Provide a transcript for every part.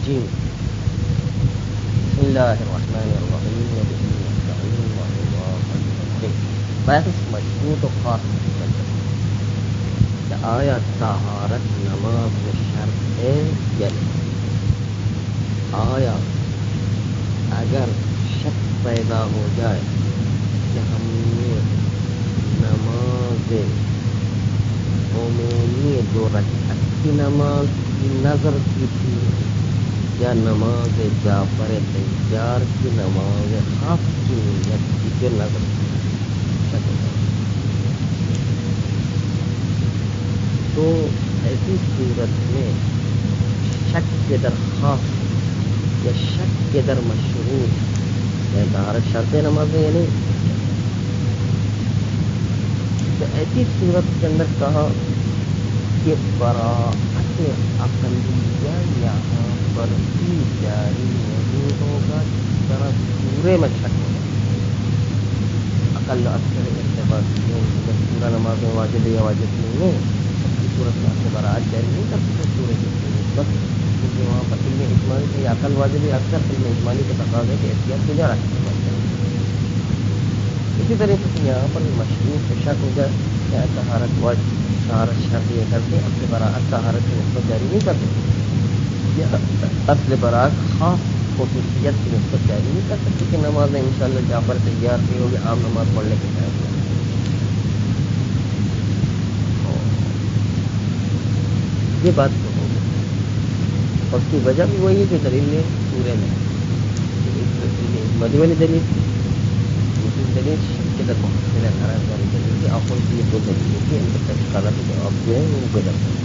الرجيم بسم الله الرحمن الرحيم وبه نستعين وعلى بحث مشروط و خاص کہ آیا طہارت نماز میں شرط ہے یا نہیں. آیا اگر شک پیدا ہو جائے کہ ہم نے نماز عمومی 2 رکعت کی نماز کی نظر کی تھی یا نماز جعفر طیار کی نماز خاص کی نیت کی جو نظر کی تو ایسی صورت میں شک کے در خاص یا شک کے در مشروط طہارت شرط نماز ہے یا نہیں. تو ایسی صورت کے اندر کہا کہ براءت عقلیہ یہاں پر بھی جاری موجود ہوگا. جس طرح پورے میں شک ہوگا عقل اکثر اعتبار پورا نماز میں واجب یا واجب نہیں ہے صورت میں سے براءت جاری نہیں کر سکتے سورج کی نسبت کیونکہ وہاں پر علم اجمالی سے عقل واجب ہے. اکثر علم اجمالی کے تقاضے کے احتیاط کیا رکھتے ہیں. اسی طریقے سے یہاں پر مشروط سے شک ہو جائے کہ طہارت واجب طہارت شرط یہ کرتے اصل براءت طہارت کی نسبت جاری نہیں کر سکتے یا اصل براءت خاص خصوصیت کی نسبت جاری نہیں کر سکتے کہ نماز میں انشاءاللہ جعفر طیار کی ہوگی عام نماز پڑھنے کے چاہیے. یہ بات تو ہوگی اور اس کی وجہ بھی وہی ہے کہ دلیل نے سورے میں مجھے والی دلیل دوسری دلیل شک کے در محسن خراب والی دلیل کی آنکھوں کی یہ 2 دلیلیں تھی ان کا تشکالہ کے جواب جو ہے وہ گزر گئے.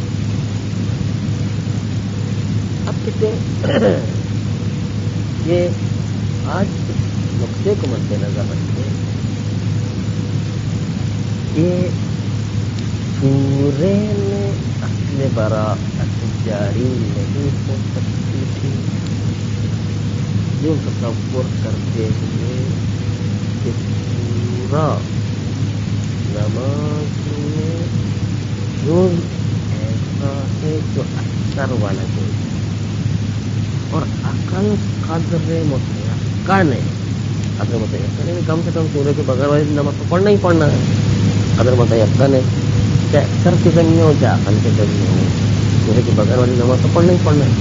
اب کہتے ہیں کہ آج اس نقطے کو مد نظر رکھتے ہیں کہ سورے میں اصل براءت جاری نہیں ہو سکتی تھی جو تصور کرتے ہوئے کہ پورا نماز میں جز ایسا ہے جو اکثر والا جز اور عقل قدر متیقن ہے. قدر متیقن ہے کم سے کم سورے کے بغیر والی نماز تو پڑھنا ہی پڑھنا ہے. قدر متیقن ہے چاہے اکثر کے ذریعے ہو چاہے عقل کے ذریعے ہو سورے کے بغیر والی نماز تو پڑھنا ہی پڑھنا ہے.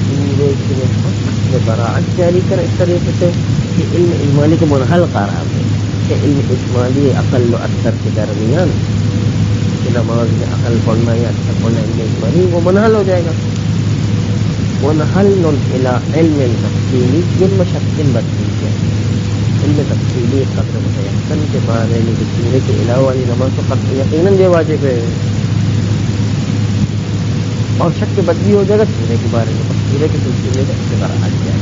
سورے کی نسبت براءت جاری کر اس طریقے سے کہ علم اجمالی کو منحل قرار ہے کہ علم اجمالی عقل و اکثر کے درمیان کہ نماز میں عقل پڑھنا یا اکثر پڑھنا علم اجمالی وہ منحل ہو جائے گا. منحل الى علم تفصیلی علم شک بدلی ہے. علم تفصیلی قدر متیقن کے بارے میں سورے کے علاوہ والی نماز تو قطع یقیناً یہ واجب ہے اور شک کے بدلی ہو جائے گا سورے کے بارے میں. سورے کے سلسلے میں اس کے بارے آ جائے گا.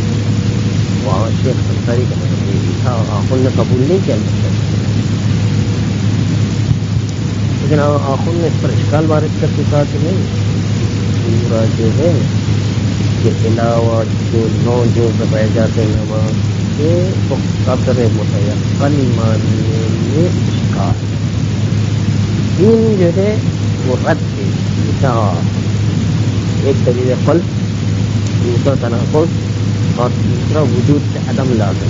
وہاں شیخ انصاری کا مطلب یہ تھا آخر نے قبول نہیں کیا لیکن آخر نے اس پر اشکال وارد کر کے کہا کہ نہیں پورا جو ہے کے علاوہ جو 9 جز رہ جاتے ہیں نماز کے تو قدر متیقن ماننے میں اشکال دین جو ہے وہ رد ہے. ایک دلیل قلب دوسرا تناقض اور تیسرا وجود سے عدم لازم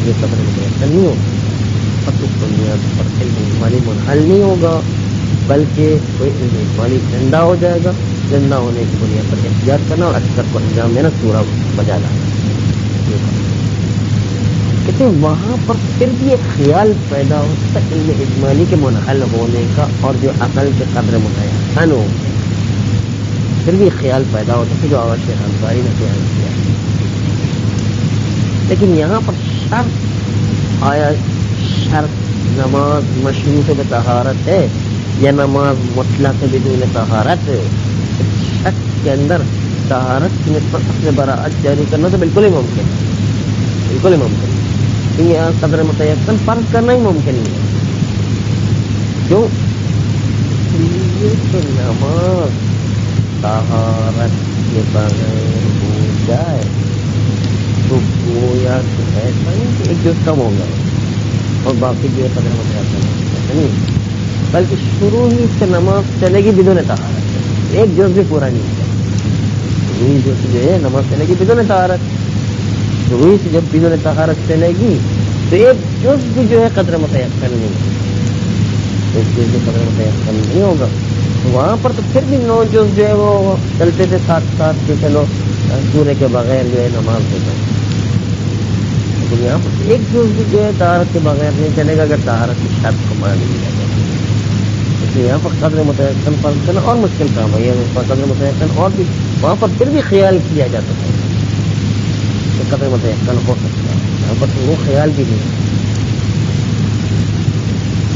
یہ قدر متیقن نہیں ہوگا اور اس بنیاد پر علم اجمالی منحل نہیں ہوگا بلکہ کوئی علم اجمالی زندہ ہو جائے گا. زندہ ہونے کی بنیاد پر احتیاط کرنا اور اکثر کو انجام دینا سورہ بجا لانا. کہتے ہیں وہاں پر پھر بھی ایک خیال پیدا ہوتا ہے علم اجمالی کے منحل ہونے کا اور جو عقل کے قدر متعین ہو پھر بھی خیال پیدا ہوتا ہے جو آواز شیخ انصاری نے بیان کیا. لیکن یہاں پر شرط آیا شرط نماز مشروط بطہارت ہے یا نماز مطلق بدون طہارت. شک کے اندر طہارت کی نسبت اصل براءت جاری کرنا تو بالکل ہی ممکن ہے. بالکل ہی ممکن ہے. یہاں قدر متیقن فرض کرنا ہی ممکن نہیں ہے. کیوں؟ کہ نماز طہارت کے بغیر ہو جائے تو گویا کہ ایسا نہیں کہ ایک جز کم ہو گیا اور باقی جو قدر متیقن نہیں بلکہ شروع ہی سے نماز چلے گی بدون طہارت ایک جز بھی پورا نہیں کیا. روئی جو ہے نماز سے لگی بدون طہارت، روئی سے جب بدون طہارت سے لگی تو ایک جز بھی جو ہے قدر متیقن نہیں ہے، ایک جز بھی قدر متیقن نہیں ہوگا. تو وہاں پر تو پھر بھی 9 جز جو ہے وہ چلتے تھے ساتھ ساتھ کہ چلو سورے کے بغیر جو ہے نماز ہو جائے. لیکن یہاں پر ایک جز بھی جو ہے طہارت کے بغیر نہیں چلے گا اگر طہارت کی شرط کو مان لیا جائے. یہاں پر قدر متیقن فرض کرنا اور مشکل کام ہے. یہ قدر متیقن اور بھی وہاں پر پھر بھی خیال کیا جاتا ہے کہ قدر متیقن ہو سکتا ہے، یہاں پر تو وہ خیال بھی نہیں ہے.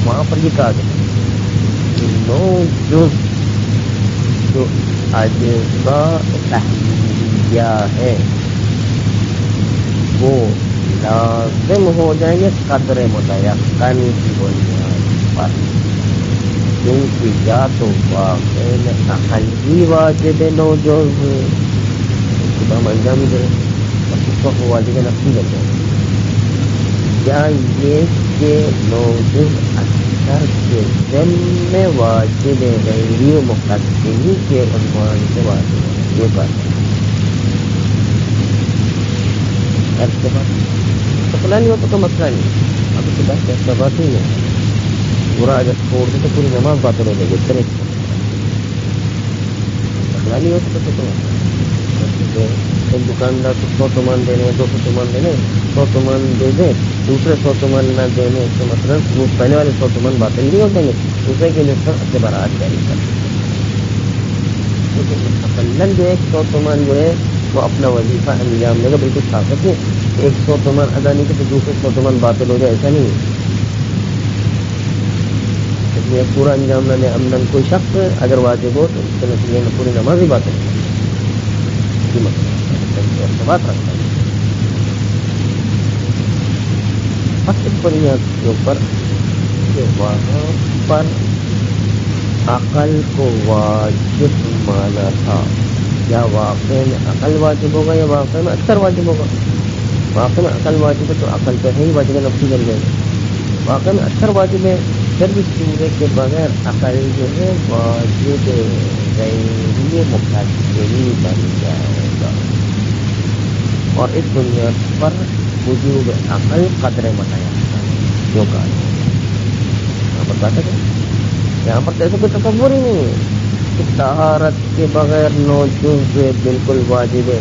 وہاں پر یہ کہا گیا کہ 9 جز جو اجزاء تحلیلیہ ہے وہ لازم ہو جائیں گے قدر متیقن کی بنیاد پر، کیونکہ یا تو واقع میں عقل ہی واجب 9 جز خدا ہم انجام دیں اور اس وقت واجب نفسی لگ جائے، یا یہ کہ 9 جز اکثر کے ذمے واجب غیری مقدمی کے عنوان سے واجب ہے. یہ بات کے بعد مسئلہ نہیں ہوتا تو مسئلہ نہیں، اب اس کے بعد ایسا بات نہیں ہے. پورا اگر چھوڑ دے تو پوری نماز باطل ہو جائے گی. کرے مسئلہ نہیں ہوتا تو ایک دکاندار کو 100 تومان دینے 200 تومان دینے 100 تومان دے دیں، دوسرے 100 تومان نہ دینے تو مطلب وہ پہلے والے 100 تومان باطل نہیں ہو جائیں گے، دوسرے کے لیے سب اپنے برات جاری کر مستقل جو 100 تومان جو ہے وہ اپنا وظیفہ انجام دے گا. بالکل ثابت ہے 100 تومان ادا نہیں کہ تو دوسرے 100 تومان باطل ہو جائے، ایسا نہیں ہے. پورا انجام نہ دے امن کوئی شخص اگر واجب ہو تو اس کے نتیجے میں پوری نماز ہی باطل ہے. بات رکھتا ہے اس بنیاد کے اوپر کہ وہاں پر عقل کو واجب مانا تھا، یا واقع میں عقل واجب ہوگا یا واقع میں اکثر واجب ہوگا. واقع میں عقل واجب ہے تو عقل تو ہے ہی واجب نفسی بن جائے گا. واقع میں اکثر واجب ہے پھر بھی سورے کے بغیر عقل جو ہے واجب غیری مقدمی بن جائے گا. اور اس بنیاد پر وجوب عقل قدر متیقن جو کہا یہاں پر بات ہے. یہاں پر تو ایسا کوئی تصور ہی نہیں ہے کہ طہارت کے بغیر 9 جز بالکل واجب ہے،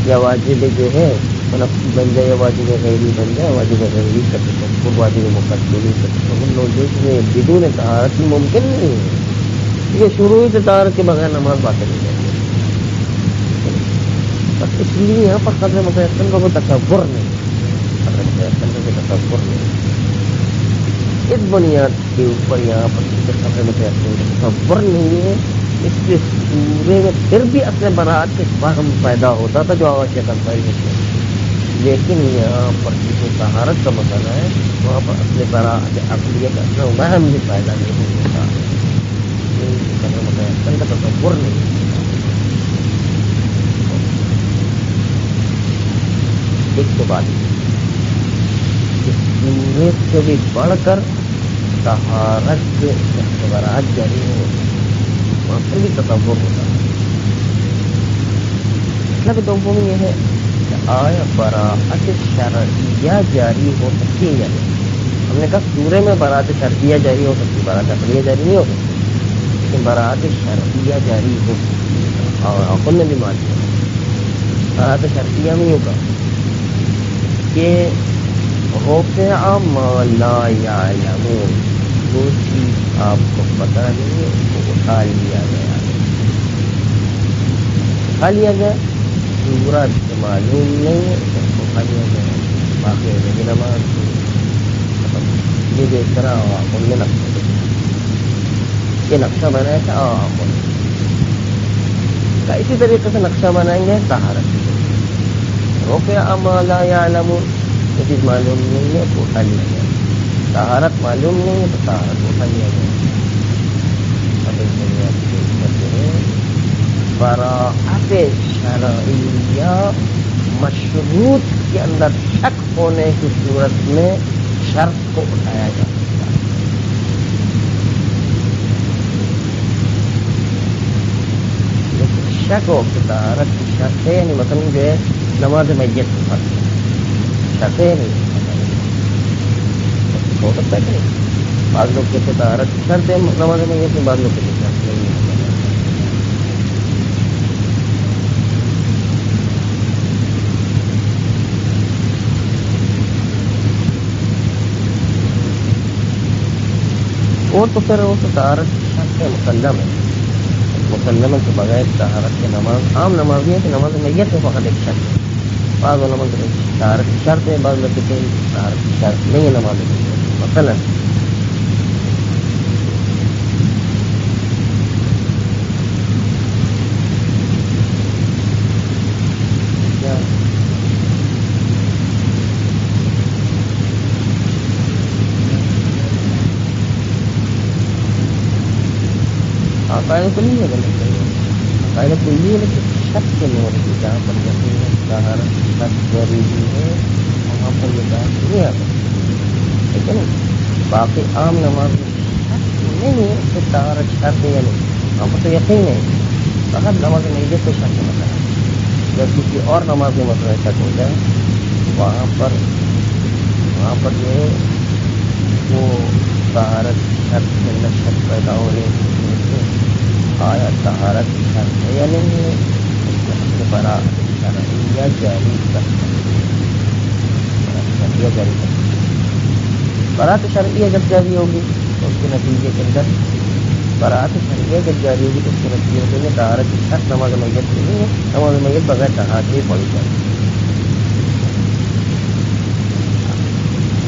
یا واجب جو ہے نفسی بن جائے یا واجب غیری بن جائے. واجب غیری کا تصور واجب مقدمی کا تصور 9 جز میں بدون طہارت ممکن نہیں ہے. یہ شروع ہی سے طہارت کے بغیر نماز باطل ہو جائے گی. اس لیے یہاں پر قدر متیقن کا کوئی تصور نہیں، قدر متیقن کا کوئی تصور نہیں. اس بنیاد کے اوپر یہاں پر قدر متیقن کا تصور نہیں ہے. اس کے سورے میں پھر بھی اصل برات کے فہم پیدا ہوتا تھا جو آواز کے کنفائی ہوتے ہیں، لیکن یہاں پر جو طہارت کا مسئلہ ہے وہاں پر اصل برات عقلیت اصل وہم بھی پیدا نہیں ہوتا. قدر متیقن کا تصور نہیں. ایک تو بات سورے سے بھی بڑھ کر طہارت کے اختبارات جاری ہو وہاں پر بھی تصور ہوتا ہے. مطلب دوم یہ ہے کہ آیا براءت شرعیہ جاری ہو سکتی ہے یا نہیں. ہم نے کہا سورے میں براءت شرعیہ جاری ہو سکتی، براءت عقلیہ جاری نہیں ہو سکتی، لیکن براءت شرعیہ جاری ہو سکتی. اور عقل نے بھی مان لیا براءت شرعیہ میں ہوگا کہ رفع ما لا یعلمون، جو چیز آپ کو پتہ نہیں اس کو اٹھا لیا گیا. اٹھا لیا گیا صورت سے معلوم نہیں ہے اس کو اٹھا لیا گیا. باقی ہے نماز یہ جو اس طرح ان نے نقشہ یہ نقشہ بنایا تھا. اسی طریقے سے نقشہ بنائیں گے طہارت. رفع ما لا یعلمون، یہ چیز معلوم نہیں ہے تو اٹھا لیا گیا. طہارت معلوم نہیں ہے تو طہارت اٹھا لیا گیا. براءت شرعیہ مشروط کے اندر شک ہونے کی صورت میں شرط کو اٹھایا جا سکتا ہے. لیکن شک ہو کہ طہارت کی شرط ہے، یعنی مثلا جو ہے نماز میت سے فرق ہے، شرط ہے نہیں ہو سکتا ہے کہ نہیں؟ بعض لوگ کہتے ہیں طہارت کی شرط ہے نماز میت میں، بعض لوگ کہتے ہیں شرط نہیں ہے۔ وہ تو پھر وہ تو طہارت کی شرط ہے، مسلم ہے، مسلم کے بغیر طہارت کی نماز عام نماز نہیں ہے کہ نماز میت میں فقط ایک شرط ہے۔ بعض علماء کے طہارت کی شرط ہے، بعض لوگ کہتے ہیں طہارت کی شرط نہیں ہے نماز میت مثلا۔ قاعدہ تو نہیں ہے غلط ہے، قاعدہ تو یہ ہے کہ شک کے نور کی جہاں پر یقین طہارت شک ضروری ہے وہاں پر یہ بات نہیں آتا، ٹھیک ہے نا؟ باقی عام نماز میں شک نہیں ہے کہ طہارت شرط ہے یا نہیں، وہاں پر تو یقین ہے، فقط نماز میت تو شک ہوتا ہے۔ جب کسی اور نماز میں مسئلہ شک ہو جائے وہاں پر جو ہے وہ طہارت شرط کے اندر شک پیدا ہونے کی آیا طہارت شرط ہے یا نہیں ہے، اس کے اپنے براءت شرعیہ جاری کر براءت شرعیہ جب جاری ہوگی تو اس کے نتیجے کے اندر براءت شرعیہ جب جاری ہوگی تو اس کے نتیجے کے اندر طہارت شرط نماز میت کی نہیں ہے، نماز میت بغیر طہارت ہی پڑھی جائے۔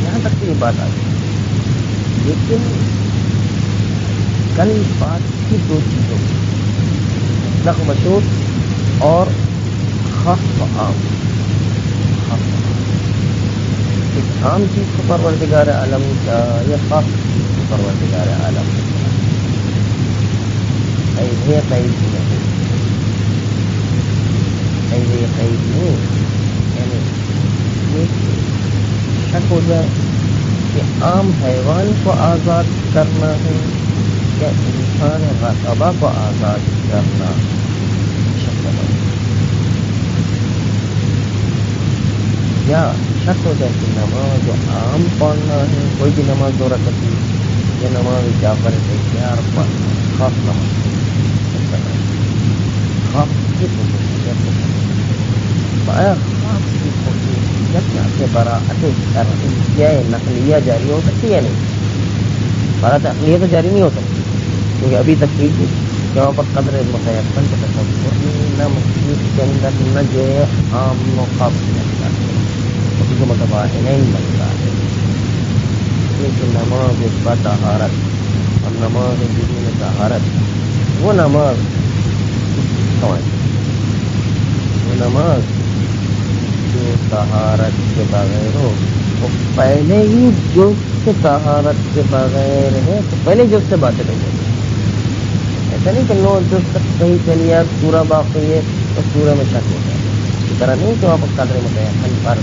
یہاں تک کی یہ بات آ گئی، لیکن کل بات کی دو چیزوں مطلق مشہور اور خاص و عام۔ ایک عام چیز کو پروردگار عالم کا یا خاص چیز کو پروردگار عالم قید ہے، قید نہیں، یعنی یہ شک ہو جائے کہ عام حیوان کو آزاد کرنا ہے یا انسان رقبہ کو آزاد کرنا، یا شک ہو جائے کہ نماز جو عام پڑھنا ہے، کوئی بھی نماز 2 رکعت یا نماز جعفر تیار پڑھنا، خاص نماز خاص کی خصوصیت سے براءت شرعیہ نقلیہ جاری ہو سکتی ہے نہیں، براءت عقلیہ تو جاری نہیں ہو سکتی، کیونکہ ابھی تک جہاں پر قدر متیقن کے تصور نہ مسجد کے اندر نہ جو ہے عام و خاص بنتا ہے، اسی کو متباہنین بنتا ہے، لیکن نماز بطہارت اور نماز بدون طہارت وہ نماز جو طہارت کے بغیر ہو وہ پہلے ہی جو سے طہارت کے بغیر ہے تو پہلے جو سے باطل ہو جائے، ایسا نہیں کہ 9 جز تک صحیح چلیا پورا باقی ہے تو پورے میں شک ہو جائے، اس طرح نہیں کہ وہاں پر قدر متیقن پر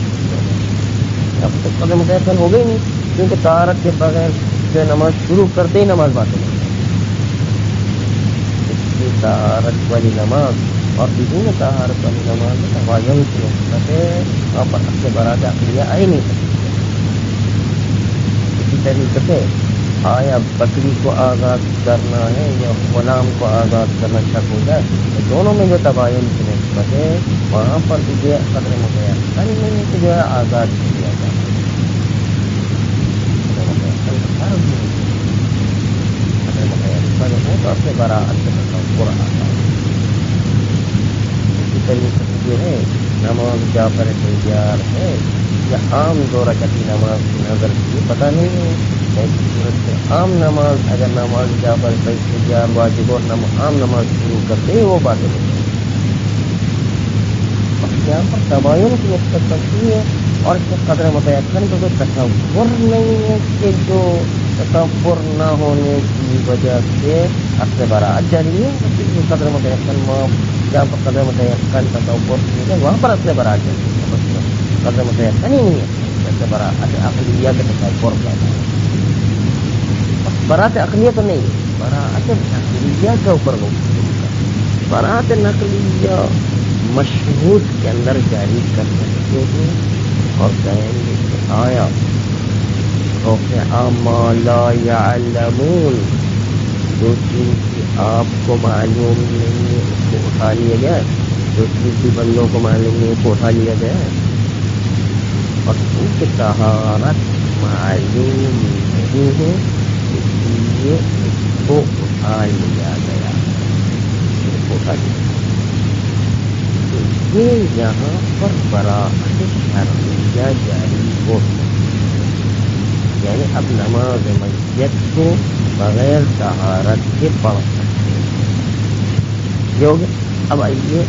اب تو قدر متیقن ہو گئی نہیں، کیونکہ طہارت کے بغیر جو نماز شروع کرتے ہی نماز باطل ہو جائے۔ اس کی طہارت والی نماز اور بدون طہارت والی نماز میں توازن کی نسبت ہے، وہاں پر اپنے برات عقلیہ آئی نہیں سکتی۔ اسی طریقے سے آیا بکری کو آزاد کرنا ہے یا غلام کو آزاد کرنا شک ہو جائے تو دونوں میں جو تباین کی نسبت ہے وہاں پر بھی جو ہے قدر متیقن نہیں کہ جو ہے آزاد کیا جائے، قدر متیقن ہو تو اپنے براءت سے تصور آتا ہے۔ اسی طریقے سے جو ہے نماز جعفر تیار ہے یا عام 2 رکعتی نماز کی نظر کی پتہ نہیں ہے، ایسی صورت سے عام نماز اگر نماز جعفر تیار واجب اور عام نماز شروع کرتے ہی وہ باتیں نہیں ہیں، یہاں پر تباین کی نسبت کرتی ہے اور اس کے قدر متیقن کو کوئی تصور نہیں ہے کہ جو تصور نہ ہونے کی وجہ سے اصل براءت جاری ہے، قدر متیقن جہاں پر قدر متیقن تصور نہیں ہے وہاں پر اصل براءت جاری ہے، قدر متیقن ہی نہیں ہے، اصل براءت عقلیہ کے تصور پیدا ہے، براءت عقلیہ تو نہیں ہے، براءت عقلیہ کے اوپر وہ برات نقلیہ مشہود کے اندر جاری کر سکتے ہیں اور کہیں گے کہ آیا ما لا یعلمون، جو چیز آپ کو معلوم نہیں ہے اس کو اٹھا لیا جائے، جو چیز بندوں کو معلوم نہیں ہے اس کو اٹھا لیا جائے، اور ان کی طہارت معلوم نہیں ہے اس لیے اس کو اٹھا لیا گیا، اس کو اٹھا لیا۔ یہ یہاں پر براءت شرعیہ جاری ہو، یعنی اب نماز میت کو بغیر طہارت کے پڑھ سکتے ہیں۔ جو اب آئیے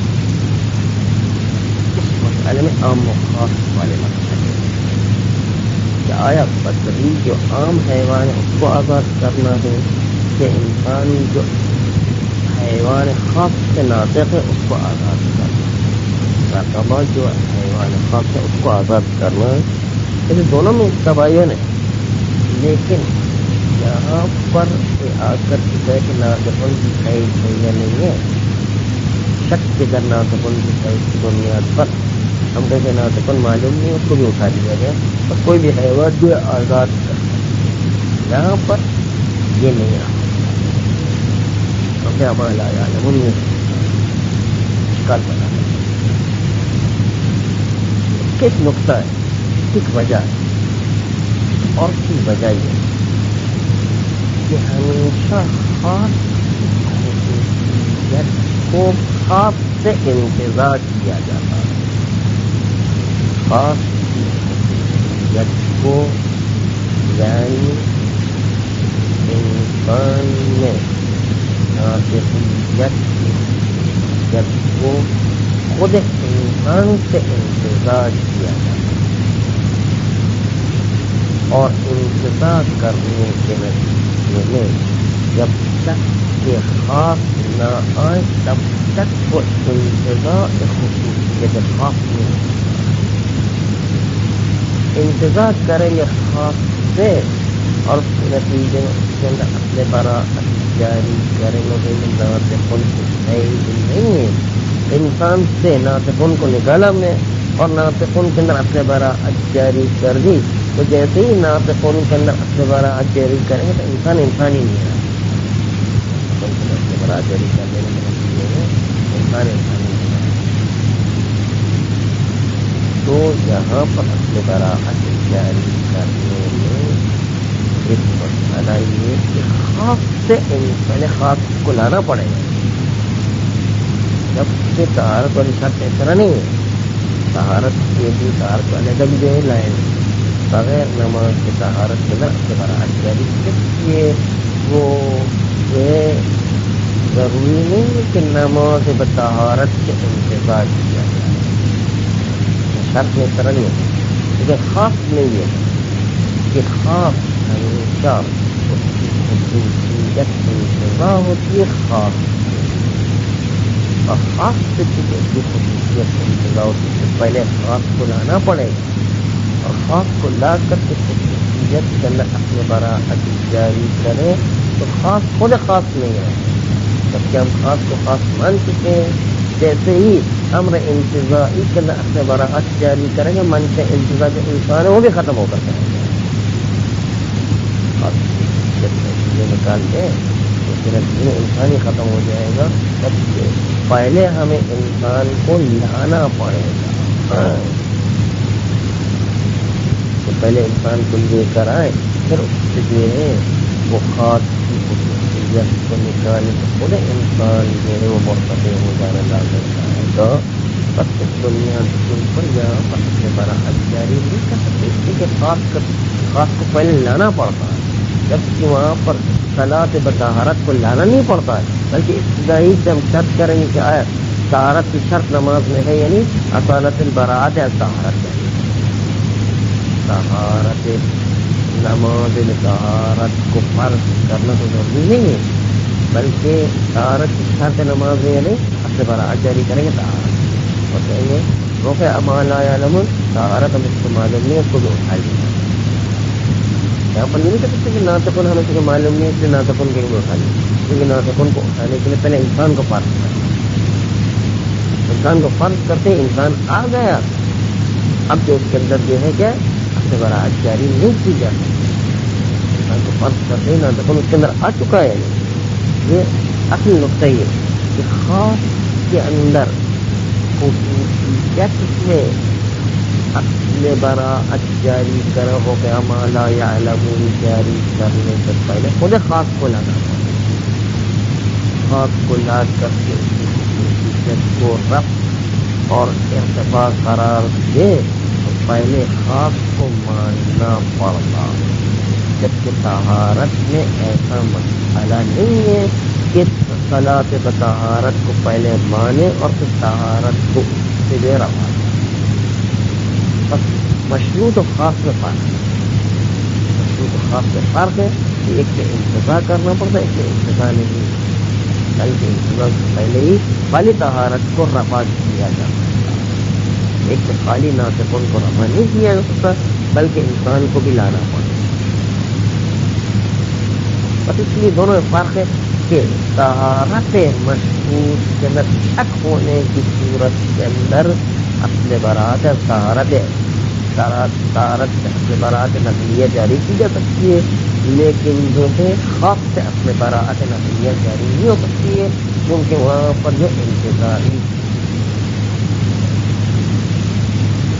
اس مسئلے میں عام و خاص والے مسئلے کہ آیا بکری جو عام حیوان ہے اس کو آزاد کرنا ہے کہ انسان جو حیوان خاص سے ناطق ہے اس کو آزاد کرنا ہے، رقبہ جو حیوان خاص ہے اس کو آزاد کرنا ہے، یہ دونوں میں تباین ہے۔ لیکن یہاں پر آ کر کے کہ ناطقن کی قید ہے یا نہیں ہے، شک کے در ناطقن کی قید کی بنیاد پر ہم کہتے ناطقن معلوم نہیں اس کو بھی اٹھا دیا گیا اور کوئی بھی حیوان جو آزاد کر، یہاں پر یہ نہیں آ کیا مالا عالم نے شکار بنا کس نقطہ ہے، کس وجہ ہے، اور کی وجہ یہ کہ ہمیشہ خاص خصوصیت کو خاص سے انتزاع کیا جاتا ہے، خاص کی خصوصیت کو یعنی انسان میں ناطقیت کی خصوصیت کو خود انسان سے انتزاع کیا جاتا ہے، اور انتزاع کرنے کے نتیجے میں جب تک کہ خاص نہ آئے تب تک وہ انتزاع خصوصیت خاص نہیں ہوتا۔ انتزاع کریں گے خاص سے اور اس کے نتیجے میں اس کے اندر اپنے براءت جاری کریں گے، ناطقن کو نہیں ہے، انسان سے ناطقن کو نکالا ہم نے اور ناطقن کے اندر اپنے براءت جاری کر دی، تو جیسے ہی ناطقن کے اندر اپنے براءت جاری کریں گے تو انسان ہی نہیں ہے، اپنے براءت جاری کرنے کے نتیجے میں انسان ہی نہیں ہے۔ تو یہاں پر اپنے براءت جاری کرنے میں ایک مسئلہ یہ کہ خاص سے پہلے خاص کو لانا پڑے گا، جب سے طہارت والی شرط اس طرح نہیں ہے، طہارت کے بھی طہارت والے کا بھی جو ہے لائن بغیر نماز کے طہارت کے اندر اپنے براءت جاری، اس لیے وہ ضروری نہیں ہے کہ نماز بطہارت کے انتظار کیا جائے، شرط میں اس طرح نہیں ہے، لیکن خاص نہیں ہے کہ خاص ہمیشہ اس کی خصوصیت انتظار ہوتی ہے، خاص اور خاص سے کی خصوصیت انتظار ہوتی ہے، پہلے خاص کو لانا پڑے گا اور خاص کو لا کر کے خصوصیت کے اندر اپنے براءت جاری کریں تو خاص خود خاص نہیں ہے، جبکہ ہم خاص کو خاص مان چکے ہیں، جیسے ہی امر انتظاعی کے اندر اپنے براءت جاری کریں گے من سے انتظاع جو انسان ہے وہ بھی ختم ہو کر جائے گا، یہ نکال دیں تو پھر انسان ہی ختم ہو جائے گا، جبکہ پہلے ہمیں انسان کو لانا پڑے گا، تو پہلے انسان کو لے کر آئے پھر اس سے جو ہے وہ خاص کی خصوصیت کو نکالے تو خود انسان جو ہے وہ مرتبہ ہو جانا لازم ہے، تو بس اس بنیاد کے اوپر یہاں پر اپنے براءت جاری نہیں کر سکتے، اس لیے کہ خاص کو پہلے لانا پڑتا ہے، جبکہ وہاں پر صلاۃ بطہارت کو لانا نہیں پڑتا ہے، بلکہ ابتدائی سے ہم شرط کریں گے کہ آیا طہارت کی شرط نماز میں ہے، یعنی اصالت البراءت ہے، طہارت ہے، طہارت نماز طہارت کو فرض کرنا تو ضروری نہیں ہے، بلکہ طہارت کی شرط نماز میں یعنی اپنے براءت جاری کریں گے طہارت، اور کہیں گے رفع ما لا یعلمون، طہارت ہم اس کو معلوم نہیں ہے اس کو بھی اٹھا لیا، یہاں پر نہیں کر سکتے کہ ناطقن ہمیں معلوم نہیں ہے اس لیے ناطقن کے لیے اٹھا لیا، کیونکہ ناطقن کو اٹھانے کے لیے پہلے انسان کو پار کرنا ہے، انسان کو فرض کرتے انسان آ گیا، اب جو اس کے اندر جو ہے کیا اپنے براعت جاری نہیں کی جاتی، انسان کو فرض کرتے نا تو اس کے اندر آ چکا ہے. یہ اصل نقطہ یہ کہ خاص کے اندر خصوصیت میں اصل براعت جاری کرو ہو کہ ما لا یعلمون جاری کرنے سے پہلے خود خاص کو لانا پڑے، خاص کو لا کر کے اس کی خصوصیت کو رفع اور ارتفاع قرار دے تو پہلے خاص کو ماننا پڑتا، جبکہ طہارت میں ایسا مسئلہ نہیں ہے کہ صلاۃ بطہارت کو پہلے مانے اور پھر طہارت کو اس سے دے رہا ہے. بس مشروط و خاص میں فرق ہے، مشروط و خاص میں فرق ہے کہ ایک سے انتظار کرنا پڑتا ہے، ایک سے انتظار نہیں، بلکہ انتظار سے پہلے ہی خالی طہارت کو رفع کیا جاتا ہے. ایک سے خالی ناطقون کو رفع نہیں کیا جا سکتا بلکہ انسان کو بھی لانا پڑتا. بس اس لیے دونوں میں فرق ہے کہ طہارت مشروط کے اندر شک ہونے کی صورت کے اندر اصل براعت طہارت اصل براعت نقلیہ جاری کی جا سکتی ہے، لیکن جو ہے خاص سے اصل براعت نقلیہ جاری نہیں ہو سکتی ہے کیونکہ وہاں پر جو انتظاری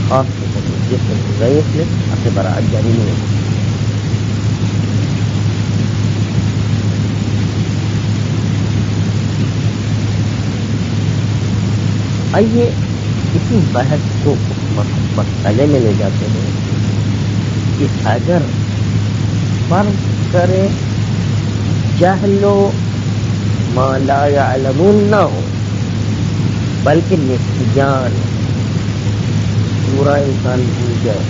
خاص کی خصوصیت انتظاری اس میں اصل براعت جاری نہیں ہو سکتی. آئیے اسی بحث کو مسئلے میں لے جاتے ہیں کہ اگر فرض کرے جہل و ما لا یعلمون نہ ہو بلکہ نسیان پورا انسان بھول جائے،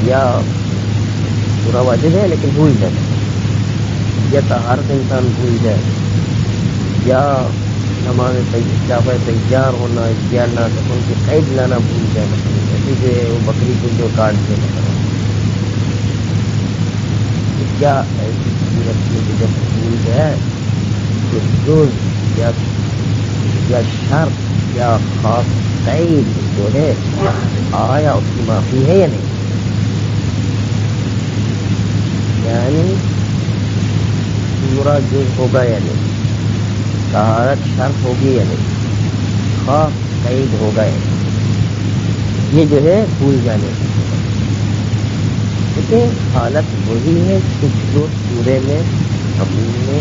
یا پورا واجب ہے لیکن بھول جائے، یا طہارت انسان بھول جائے، یا نماز تیار ہونا یا نہ ان کی قید لانا بھول جائے، ایسی کہ وہ بکری کو جو کاٹ دے کیا ایسی صورت میں جب بھول جائے تو جز یا شرط یا خاص قید جو ہے آیا اس کی معافی ہے یا نہیں؟ یعنی پورا جز ہوگا یا نہیں، طہارت شرط ہوگی یا نہیں، خاص قید ہوگا یا نہیں، یہ جو ہے بھول جانے کی. لیکن حالت وہی ہے کہ جو سورے میں ہم نے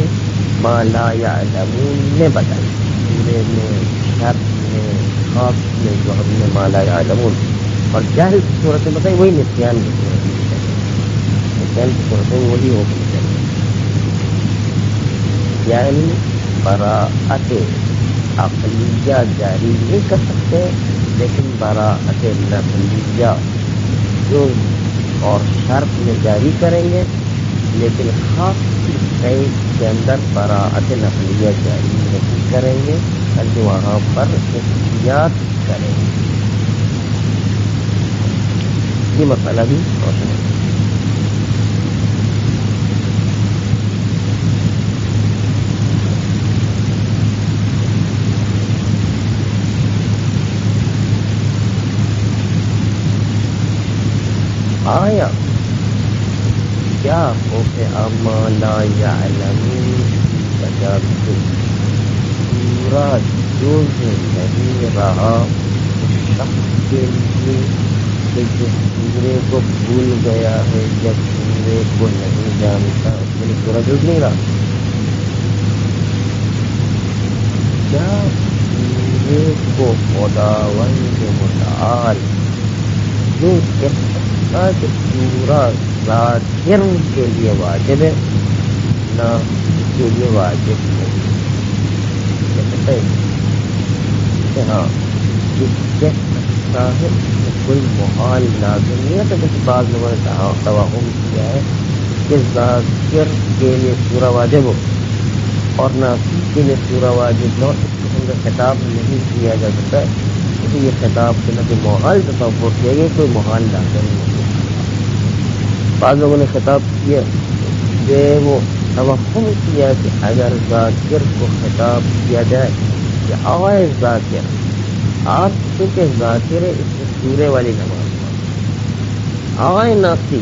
ما لا یعلمون میں بتائی، سورے میں شرط میں خاص میں جو ہم نے ما لا یعلمون اور جہل کی صورت میں بتائی وہی نسیان کی صورت میں، نسیان کی صورت میں وہی ہوگی. یعنی براعت عقلیہ جاری نہیں کر سکتے لیکن براعت نقلیہ جز اور شرط میں جاری کریں گے، لیکن خاص قید کے اندر براعت نقلیہ جاری نہیں کریں گے بلکہ وہاں پر احتیاط کریں گے. یہ مسئلہ بھی روشن ہے. آیا کیا ہو کہ اما لا یعلمون وجہ سے پورا جز نہیں رہا شخص کے لیے کہ جو سورے کو بھول گیا ہے یا سورے کو نہیں جانتا اس کے لیے پورا جز نہیں رہا. کیا سورے کو خداوند متعال جو کہ پورا ذاکر کے لیے واجب ہے نہ اس کے لیے واجب نہیں. ہاں یہ کہہ سکتا ہے کہ کوئی محال لازم نہیں ہے. تو جیسے بعض لوگوں نے توہم کیا ہے کہ ذاکر کے لیے پورا واجب ہو اور ناصی کے لیے پورا واجب نہ ہو، اس قسم کا خطاب نہیں کیا جا سکتا ہے. کیونکہ یہ خطاب کے نہ محال تصور کیا گیا، کوئی محال لازم نہیں. بعض لوگوں نے خطاب کیا کہ وہ توہم کیا کہ اگر ذاکر کو خطاب کیا جائے کہ آوائے ذاکر، آپ چونکہ ذاکر ہے اس سورے والی نماز پڑھ، آوائے ناسی،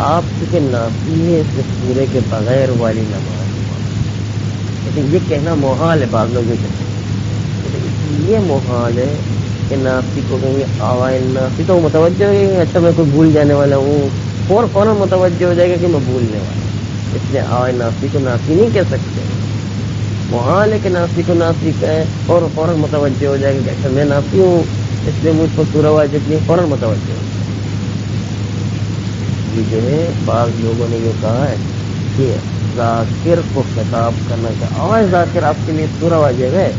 آپ چونکہ ناسی ہے اس سورے کے بغیر والی نماز پڑھ۔ لیکن یہ کہنا محال ہے، بعض لوگ یہ کہتے ہیں، لیکن اس لیے محال ہے کہ ناسی کو کہیں گے آوائے ناسی تو متوجہ ہے کہ اچھا میں کوئی بھول جانے والا ہوں، فوراً متوجہ ہو جائے گا کہ میں بھولنے والا ہوں، اس لیے آوائے ناسی کو ناسی نہیں کہہ سکتے، محال ہے کہ ناسی کو ناسی کہے اور فوراً متوجہ ہو جائے گا کہ اچھا میں ناسی ہوں اس لیے مجھ کو سورہ واجب نہیں، فوراً متوجہ ہو جائے گا۔ یہ جو ہے بعض لوگوں نے یہ کہا ہے کہ ذاکر کو خطاب کرنا چاہیے، آوائے ذاکر آپ کے لیے سورہ واجب ہے،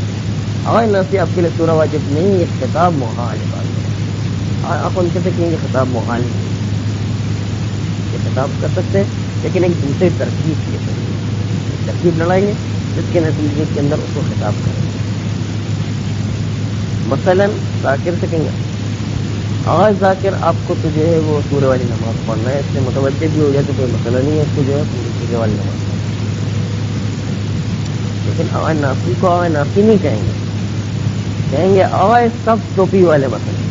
آوائے ناسی آپ کے لیے سورہ واجب نہیں، یہ خطاب محال ہے۔ آپ ان سے کہیں گے خطاب محال نہیں، یہ خطاب کر سکتے ہیں لیکن ایک دوسرے ترکیب کے ذریعے ترکیب لڑائیں گے جس کے نتیجے کے اندر اس کو خطاب کریں گے۔ مثلاً ذاکر سے کہیں گے آج ذاکر آپ کو تو جو ہے وہ سورہ والی نماز پڑھنا ہے، اس سے متوجہ بھی ہو جائے تو کوئی مسئلہ نہیں ہے، اس کو جو ہے پوری سورہ والی نماز پڑھنا ہے۔ لیکن آواز ناسی کو آواز ناسی نہیں کہیں گے، کہیں گے آواز سب ٹوپی والے مسئلے،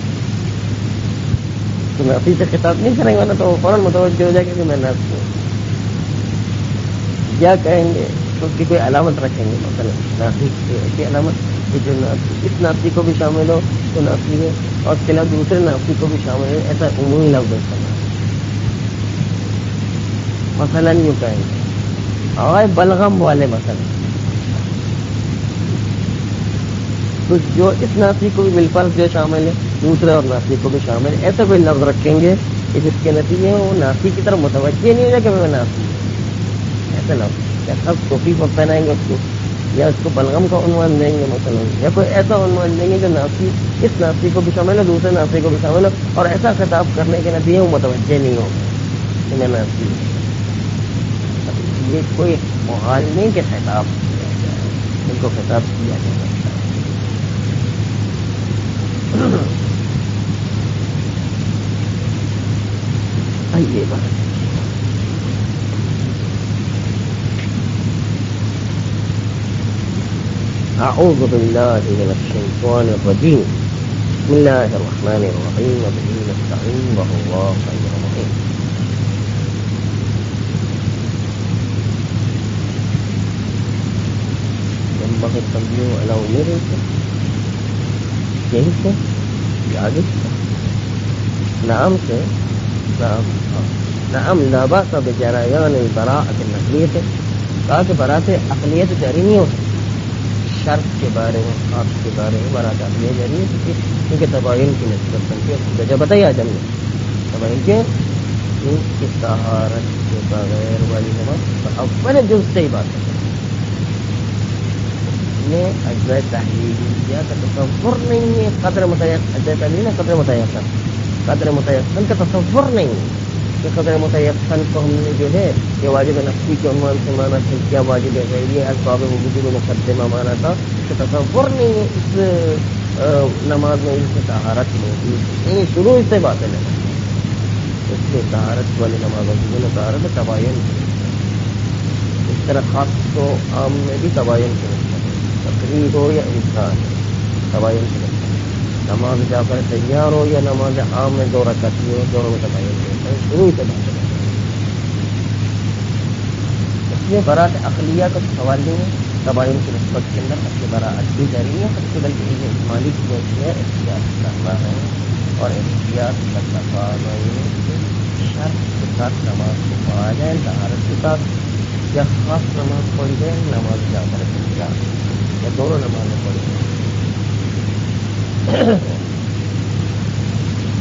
تو ناسی سے خطاب نہیں کریں گے نا تو فوراً متوجہ ہو جائے گا کہ میں ناسی ہوں۔ یا کہیں گے تو اس کی کوئی علامت رکھیں گے، مثلا ناسی کی علامت کہ جو اس ناسی کو بھی شامل ہو تو ناسی ہے، اور اس کے علاوہ دوسرے ناسی کو بھی شامل ہے، ایسا عمومی لفظ استعمال۔ مثلا یوں کہیں گے آواز بلغم والے مثلا، تو جو اس ناسی کو بھی بالفرض جو شامل ہے دوسرے اور ناسی کو بھی شامل ہے، ایسا کوئی لفظ رکھیں گے کہ جس کے نتیجے وہ ناسی کی طرف متوجہ نہیں ہو جائے کہ میں ناسی ہوں، ایسا لفظ یا سب ٹوپی پر پہنائیں گے اس کو، یا اس کو بلغم کا عنوان دیں گے مثلا، یا کوئی ایسا عنوان دیں گے جو ناسی اس ناسی کو بھی شامل ہے دوسرے ناسی کو بھی شامل ہے، اور ایسا خطاب کرنے کے نتیجے وہ متوجہ نہیں ہوگا کہ میں ناسی ہوں۔ یہ کوئی محال نہیں کہ خطاب کیا جائے، ان کو خطاب کیا جا سکتا ہے۔ یہ بات اعوذ باللہ من الشیطان الرجیم، بسم اللہ الرحمن الرحیم، وبہ نستعین واللہ خیر الرحیم۔ ينبغي التنبيه على أمور یہی سے آگے نعم سے نعم لا بأس بجریان البراءة النقلیة، کہا کہ برات عقلیت جاری نہیں ہو سکتی، شرط کے بارے میں خاص کے بارے میں برات عقلیت جاری نہیں ہو سکتی، کیونکہ تباین کی نسبت بنتی ہے، وجہ بتائی آج ہم نے تباین کے طہارت کے بغیر والی نماز اول جز سے ہی بات ہے نے اجزاء تحلیلیہ کا تصور نہیں ہے، قدر متیقن اجزاء تحلیلیہ قدر متیقن، قدر متیقن کا تصور نہیں ہے کہ قدر متیقن کو ہم نے جو ہے یہ واجب نفسی کے عنوان سے مانا تھا، کیا واجب ہے یہ اسباب وجود مقدمہ مانا تھا، کہ تصور نہیں ہے اس نماز میں اس سے طہارت موجود نہیں، شروع سے بات ہے اس سے طہارت والی نماز میں طہارت میں تباین، اس طرح خاص تو عام میں بھی تباین کی تقریر ہو یا انسان تباین کی نماز جا کر تیار ہو یا نماز عام میں دو رکعتی ہو، دونوں میں تباین ہوتا ہے، شروع سے بات ہے۔ اس لیے برات عقلیہ کا سوال نہیں ہے، تباین کی نسبت کے اندر اپنی براعت بھی جاری ہے، سب سے بلکہ یہ مالک جو ہے احتیاط کرنا ہے، اور احتیاط کا تقاضا شرط کے ساتھ نماز کو پڑھا جائے، طہارت کے ساتھ، یا خاص نماز پڑھی جائے، نماز جا کر تیار یا دونوں نمازیں پڑھی جائیں۔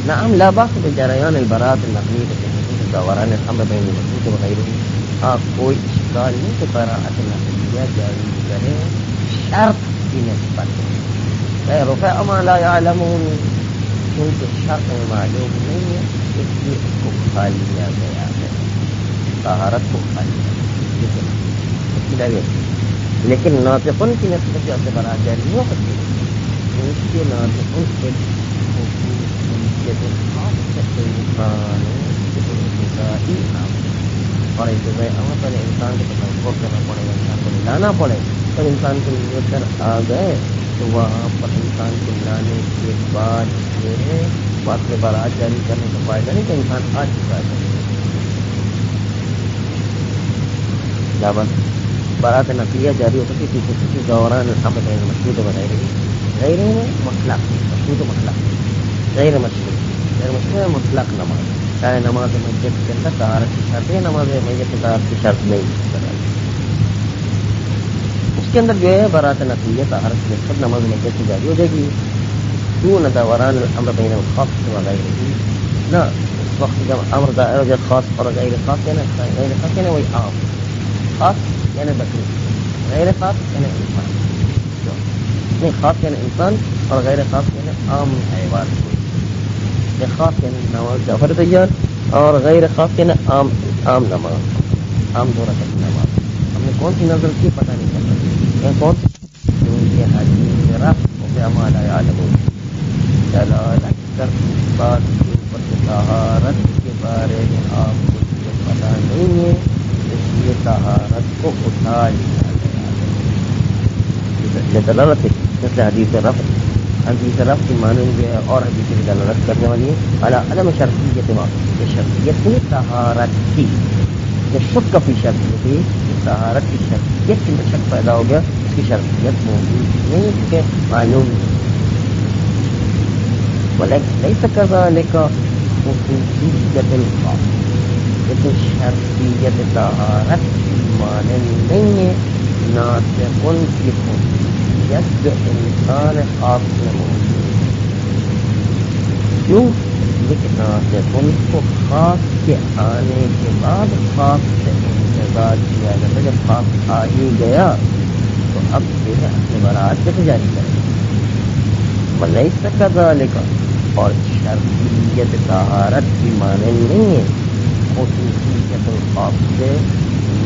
نعم لا بأس بجریان البراءة النقلیة دوران الامر بین المسجود وغیرہ، کوئی اشکال نہیں کہ براءت نقلیہ جاری کرے شرط کی نسبت رفع ما لا يعلمون، کیونکہ شرط میں معلوم نہیں ہے اس لیے اس کو خالی لیا گیا ہے، طہارت کو خالی لیا گیا، لیکن ناطقن کی نسبت سے برات جاری نہیں ہو سکتی، اس کے ناطقن سے اور ابتدائی امر پر انسان کو تصور کرنا پڑے گا، انسان کو ملانا پڑے، جب انسان کو لے کر آ گئے تو وہاں پر انسان کو لانے کے بعد بات میں برات جاری کرنے کا فائدہ نہیں کہ انسان آ چکا ہے کیا بات برات نتیجہ جاری ہو سکتی کسی دوران ہم مشہور بتائی رہی غیر مطلق مشہور مطلق غیر مطلق نماز چاہے نماز مسجد کے اندر طہارت کی شرط ہے نماز مسجد کی طہارت کی شرط نہیں اس کے اندر جو ہے برات نتیجہ طہارت کے سب نماز مسجد کی جاری ہو جائے گی کیوں نہ دوران الامر بین الخاص وغیرہ نہ اس وقت جب امر دائر جب خاص اور غیر خاص ہے نا غیر خاص ہے نا وہی عام خاص یعنی بکری غیر خاص یعنی انسان نہیں خاص یعنی انسان اور غیر خاص یعنی عام حیوان خاص یعنی نماز جعفر تیار اور غیر خاص یعنی عام نماز عام دو رکعت نماز ہم نے کون سی نظر کی پتہ نہیں چل رہی یہ کون سی کے حدیث رفع اعمال عالم دلالت کر بات کے اوپر طہارت کے بارے میں آپ کو پتہ نہیں ہے اس لیے طہارت کو اٹھا لیا گیا دلالت مثل حدیث رفع کی مانند ہے اور حدیث کی دلالت کرنے والی ہے عدم شرطیت یہ شرطیت کی طہارت کی یہ شک فی شرطیت کی طہارت کی شرطیت کی شک پیدا ہو گیا اس کی شرطیت موجود نہیں کہ معلوم نہیں ليس كذلك خصوصیت الخاص لیکن شرطیت طہارت کی مانند نہیں ہے ناسخ کی خصوصیت جو انسان خاص میں موجود کیوں لیکن ناسخ کو خاص کے آنے کے بعد خاص سے انتظار کیا جاتا جب خاص آ ہی گیا تو اب جو ہے اپنے برات کیسے جاری کرے ليس كذلك اور شرطیت طہارت کی مانند نہیں ہے خصوصیت الخاص سے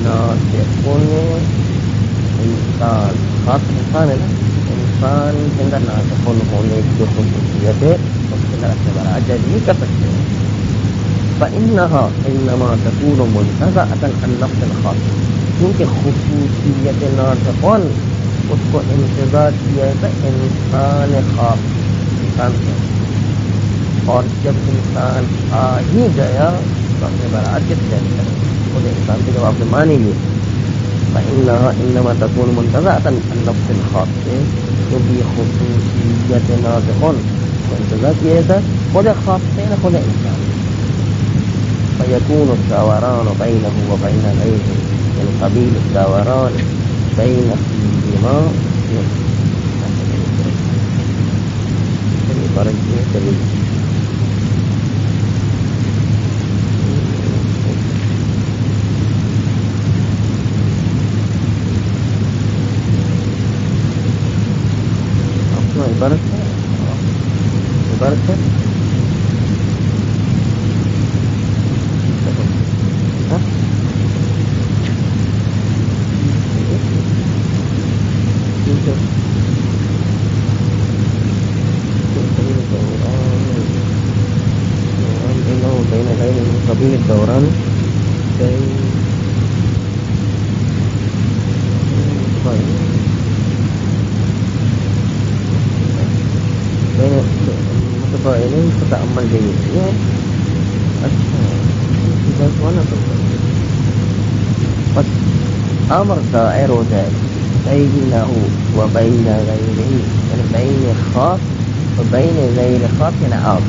ناسخ انسان خاص انسان ہے نا انسان کے اندر ناسخ ہونے کی جو خصوصیت ہے اس کے اندر اپنے برات جاری نہیں کر سکتے ہیں فإنها إنما تكون منتزعة عن نفس الخاص کیونکہ خصوصیت ناسخ اس کو انتزاع کیا ہے انسان خاص انسان سے اور جب انسان آ ہی گیا تو اپنے برات کس جاری کرے خود انسان کے جواب میں مانی لیے فإنها إنما تكون منتزعة عن نفس الخاص کیونکہ یہ خصوصیت ناسخ کو انتزاع کیا تھا خود خاص سے نہ خود انسان فيكون الدوران بينه وبين غيره من قبيل الدوران بين فيهما عبارت ہے قبیل الدوران متفاعلين تتأمل جيد أمر دائر بينه وبين غيره يعني بين خاص وبين غير خاص يعني عام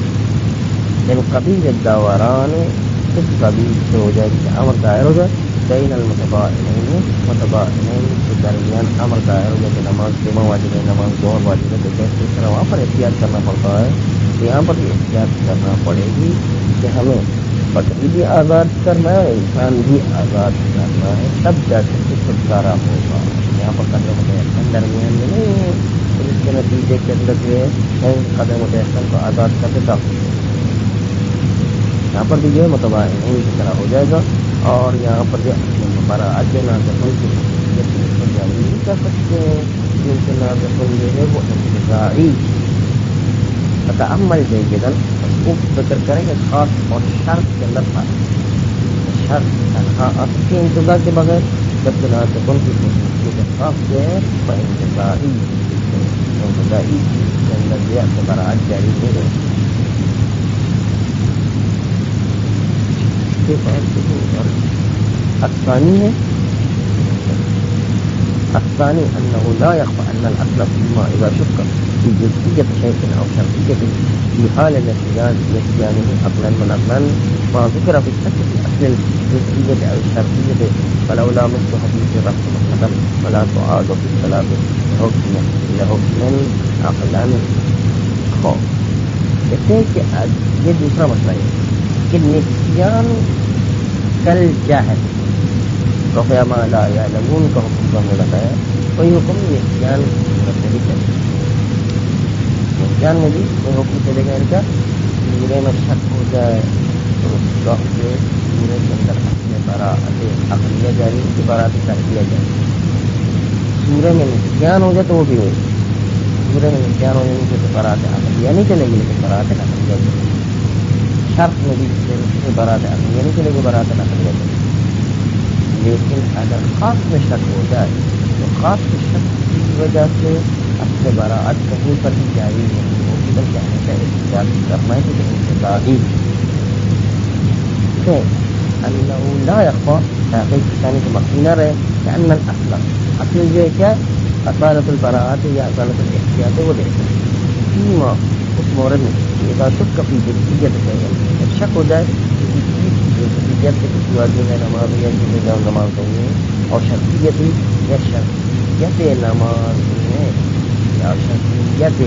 من قبيل الدوران اس قبیل سے ہو جائے کہ امر دائر ہو جائے بین المتباعنین متباعنین کے درمیان امر دائر ہو جائے کہ نماز جمعہ واجب ہے نماز ظہر واجب ہے تو کیسے اس طرح وہاں پر احتیاط کرنا پڑتا ہے یہاں پر بھی احتیاط کرنا پڑے گی کہ ہمیں بکری بھی آزاد کرنا ہے انسان بھی آزاد کرنا ہے تب جا کے چھٹکارا ہوگا یہاں پر قدر متحسن درمیان میں نہیں ہے اس کے نتیجے کے اندر جو ہے قدر متحسن کو آزاد کر کے تب یہاں پر بھی جو ہے متباعین کی طرح ہو جائے گا اور یہاں پر جو ہمارا آگے نازکن کی جاری نہیں کر سکتے ہیں کیونکہ نازکن جو ہے وہ انتظاری تتعمل جیداً خوب فکر کریں گے خاص اور شرط کے اندر فرق شرط تنہا اصل کے انتظار کے بغیر جبکہ نازکن کی خصوصیت خاص جو ہے وہ انتظاری ابتدائی چیز کے اندر یہ اعتبارات جاری نہیں رہے. اس کے بعد الثانی ہے الثاني أنه لا يخفى أن الأصل فيما إذا شك في جزئية شيء أو شرطية في حال نسيانه عقلا ونقلا ما ذكر في الشك في أصل الجزئية أو الشرطية فلولا مثل حديث الرفع مطلقا ولا تعاد في الصلاة لحكم عقلا خوف. کہتے ہیں کہ یہ دوسرا مسئلہ ہے کہ نسیان کل جاہل رفع ما لا يعلمون کا حکم کو ہمیں بتایا. کوئی حکم نسیان میں بھی چلے نسیان میں بھی کوئی حکم چلے گا ان کا پورے میں شک ہو جائے تو اس وقت سے پورے کے اندر اپنے براعت عقلیہ جاری کی براعت شرعیہ جاری. سورے میں نسیان ہو جائے تو وہ بھی ہوئے سورے میں نسیان ہو جائے تو براعت عقلیہ نہیں چلے گی لیکن براعت عقلیہ چلے گی. شرط میں بھی براعت عقلیہ نہیں چلے گی براعت عقلیہ چلے گی. لیکن اگر خاص میں شک ہو جائے تو خاص میں شک کی وجہ سے اپنے براعت کہیں پر بھی جاری نہیں ہوگی بلکہ ہمیشہ احتیاط کرنا ہے کہ انتظاری انه لا يخفى تحقیق ثانی کے مخفی نہ رہے کہ ان اصل جو ہے کیا اصالت البراعت یا اصالت الاحتیاط ہے وہ دیکھیں فیما اس مورد میں اذا شک فی جزئیت ہے شک ہو جائے جب سے کسی آدمی نے نماز یا کسی نے نماز نہیں ہے اور شرطیت یا شرطیت نماز ہے یا شرطیت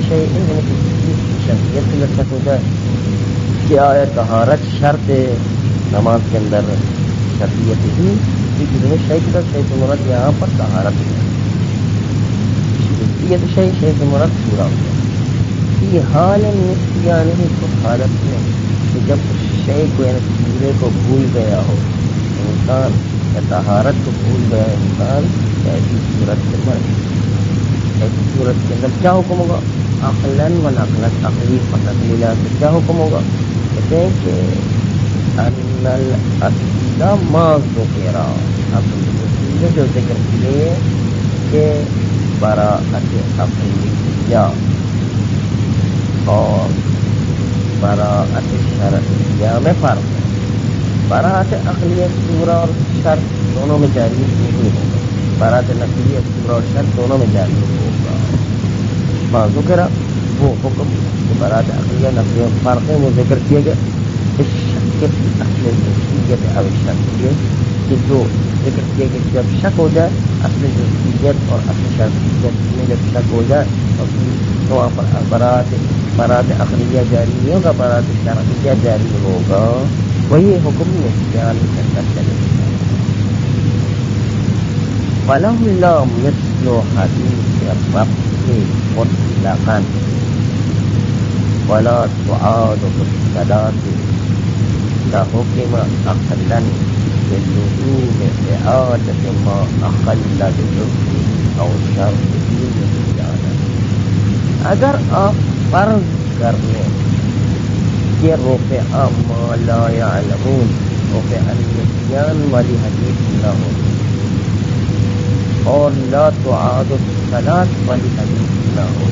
شیء شرطیت سے لطف ہو جائے کیا ہے طہارت شرط نماز کے اندر شرطیت ہی شیء کی طرف شیء سے مراد یہاں پر طہارت ہے شرطیت شیء سے مراد پورا ہو جائے فی حال نسیان ہی اس حالت میں کہ جب شے کو یعنی پورے کو بھول گیا ہو انسان یا طہارت کو بھول گیا انسان ایسی صورت کے اندر کیا حکم ہوگا عقلاً و نقلاً عقلی فنقلیلا سے کیا حکم ہوگا کہتے ہیں کہ ان الاصل ما ذکر عقلی جو ذکر کیے کہ براءت عقلیہ اور براءت شرعیہ میں فرق ہے. براءت عقلیہ سورہ اور شرط دونوں میں جاری نہیں ہوگا. براءت نقلیہ سورہ اور شرط دونوں میں جاری ہوگا. ما ذکر وہ حکم کہ براءت عقلیہ نقلیہ فرق ہے وہ ذکر کیے گئے اس شک کے اصل جزئیت اور شرطیت کہ جو ذکر کیے گئے جب شک ہو جائے اصل جزئیت اور اصل شرطیت میں جب شک ہو جائے تو وہاں پر براءت عقلیہ جاری نہیں ہوگا براءت شرعیہ جاری ہوگا. وہی حکم نسیان کے اندر چلے گا. فَلَوْلَا مِثْلُ حَدِيثِ الرَّفْعِ مُطْلَقًا وَلَا تُعَادُ فِي الصَّلَاةِ لَحُكِمَ عَقْلًا بِلُزُومِ إِعَادَةِ مَا أَخَلَّ بِجُزْءٍ أَوْ شَرْطٍ نِسْيَانًا. اگر آپ فرض کر لیں کہ رفع ما لا يعلمون رفع النسیان والی حدیث نہ ہو اور لا تعاد الصلاۃ والی حدیث نہ ہو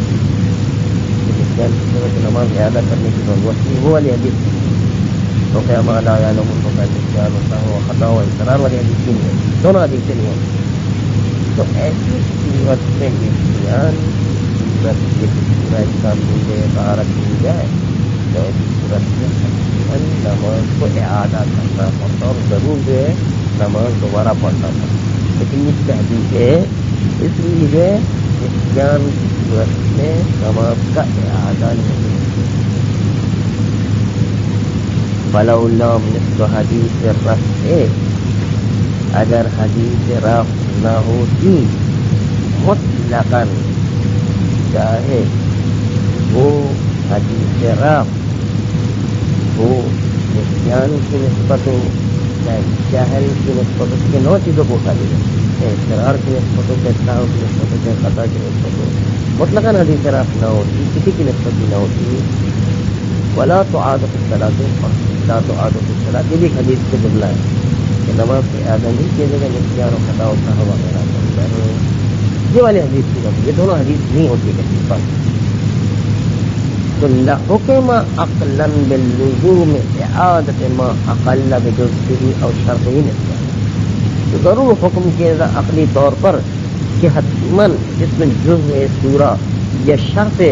نسیان کی صورت نماز اعادہ کرنے کی ضرورت نہیں وہ والی حدیث رفع ما لا يعلمون رفع النسیان و خطا و اصرار والی حدیث نہیں ہے دونوں حدیثیں نہیں ہیں. تو ایسی صورت میں نسیان پورا انسان بھول جائے طہارت بھول جائے تو ایسی صورت میں نماز کو اعادہ کرنا پڑتا اور ضرور جو ہے نماز دوبارہ پڑھنا پڑتا. لیکن یہ تحدید ہے اس لیے نسیان کی صورت میں نماز کا اعادہ نہیں. فَلَوْلَا مِثْلُ حَدِيثِ الرَّفْعِ اگر حدیث رفع نہ ہوتی مطلقاً چاہے وہ حدیث رفع وہ نسیان کی نسبت ہو چاہے جہل کی نسبت ہو کے نو چیزوں کو اٹھا لیجیے چاہے اقرار کی نسبت ہو چاہے سہو کی نسبت ہو چاہے خطا کی نسبت ہو مطلقاً حدیث رفع نہ ہوتی کسی کی نسبت بھی نہ ہوتی ولا تعاد فی الصلاۃ اور لا تعاد فی الصلاۃ یہ بھی حدیث سے جملہ ہے کہ نماز کے اعادہ نہیں کیے جائے گا نسیان و خطا و سہو وغیرہ یہ والے حدیث کی بات، یہ دونوں حدیث نہیں ہوتی کسی بات. تو لحکم عقلا باللزوم اعادت ما اقل بجزئه او شرطه نسبت، تو ضرور حکم کیا جائے عقلی طور پر کہ حتماً اس میں جزء سورہ یا شرط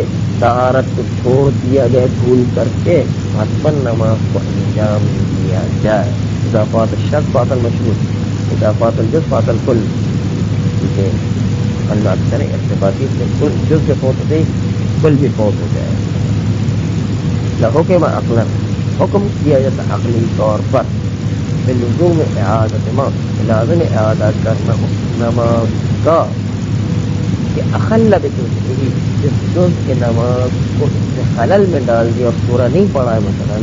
طہارت کو چھوڑ دیا گئے بھول کر کے حتماً نماز کو انجام دیا جائے. اذا فات الشرط فات المشروط، اذا فات الجزء فات الكل. کیونکہ اللہ کرے ارتباطی سے کل جزء سے فوت ہوتے کل بھی فوت ہو جائے. لحکم عقلا، حکم کیا جاتا عقلی طور پر باللزوم اعادت ما، لازم اعادہ کرنا اس نماز کا کہ اخل بجزئہ، جس جز کے نماز کو اس نے خلل میں ڈال دیا اور پورا نہیں پڑھا ہے مثلا،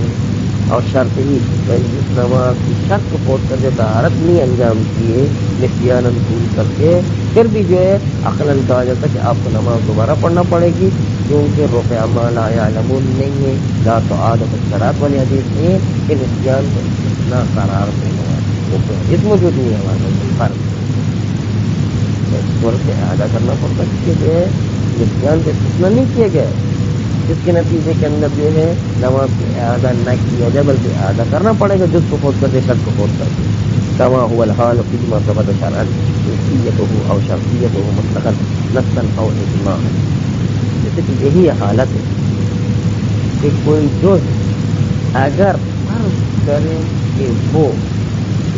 اور شرط ہی جس نماز کی شرط کو فوت کر جو طہارت نہیں انجام کیے نسیاناً بھول کر کے، پھر بھی جو ہے عقلاً کہا جاتا کہ آپ کو نماز دوبارہ پڑھنا پڑے گی، کیونکہ رفع ما لا یعلمون نہیں ہے، لا تعاد الصلاۃ والی حدیث نہیں ہے کہ نسیان کو اتنا قرار دینا ہے، وہ تو حدیث موجود نہیں ہے ہمارے فرق صورت سے اعادہ کرنا پڑتا ہے کہ جو ہے نسیان سے اتنا نہیں کیے گئے جس کے نتیجے کے اندر جو ہے نماز کو اعادہ نہ کیا جائے بلکہ اعادہ کرنا پڑے گا جس کو فوت کر دے شرط کو فوت کر دے. كما هو الحال فيما ثبت شرعا حیثیته او شرطیته مطلقا نصا او اجماعا. جیسے کہ یہی حالت ہے کہ کوئی جز اگر فرض کرے کہ وہ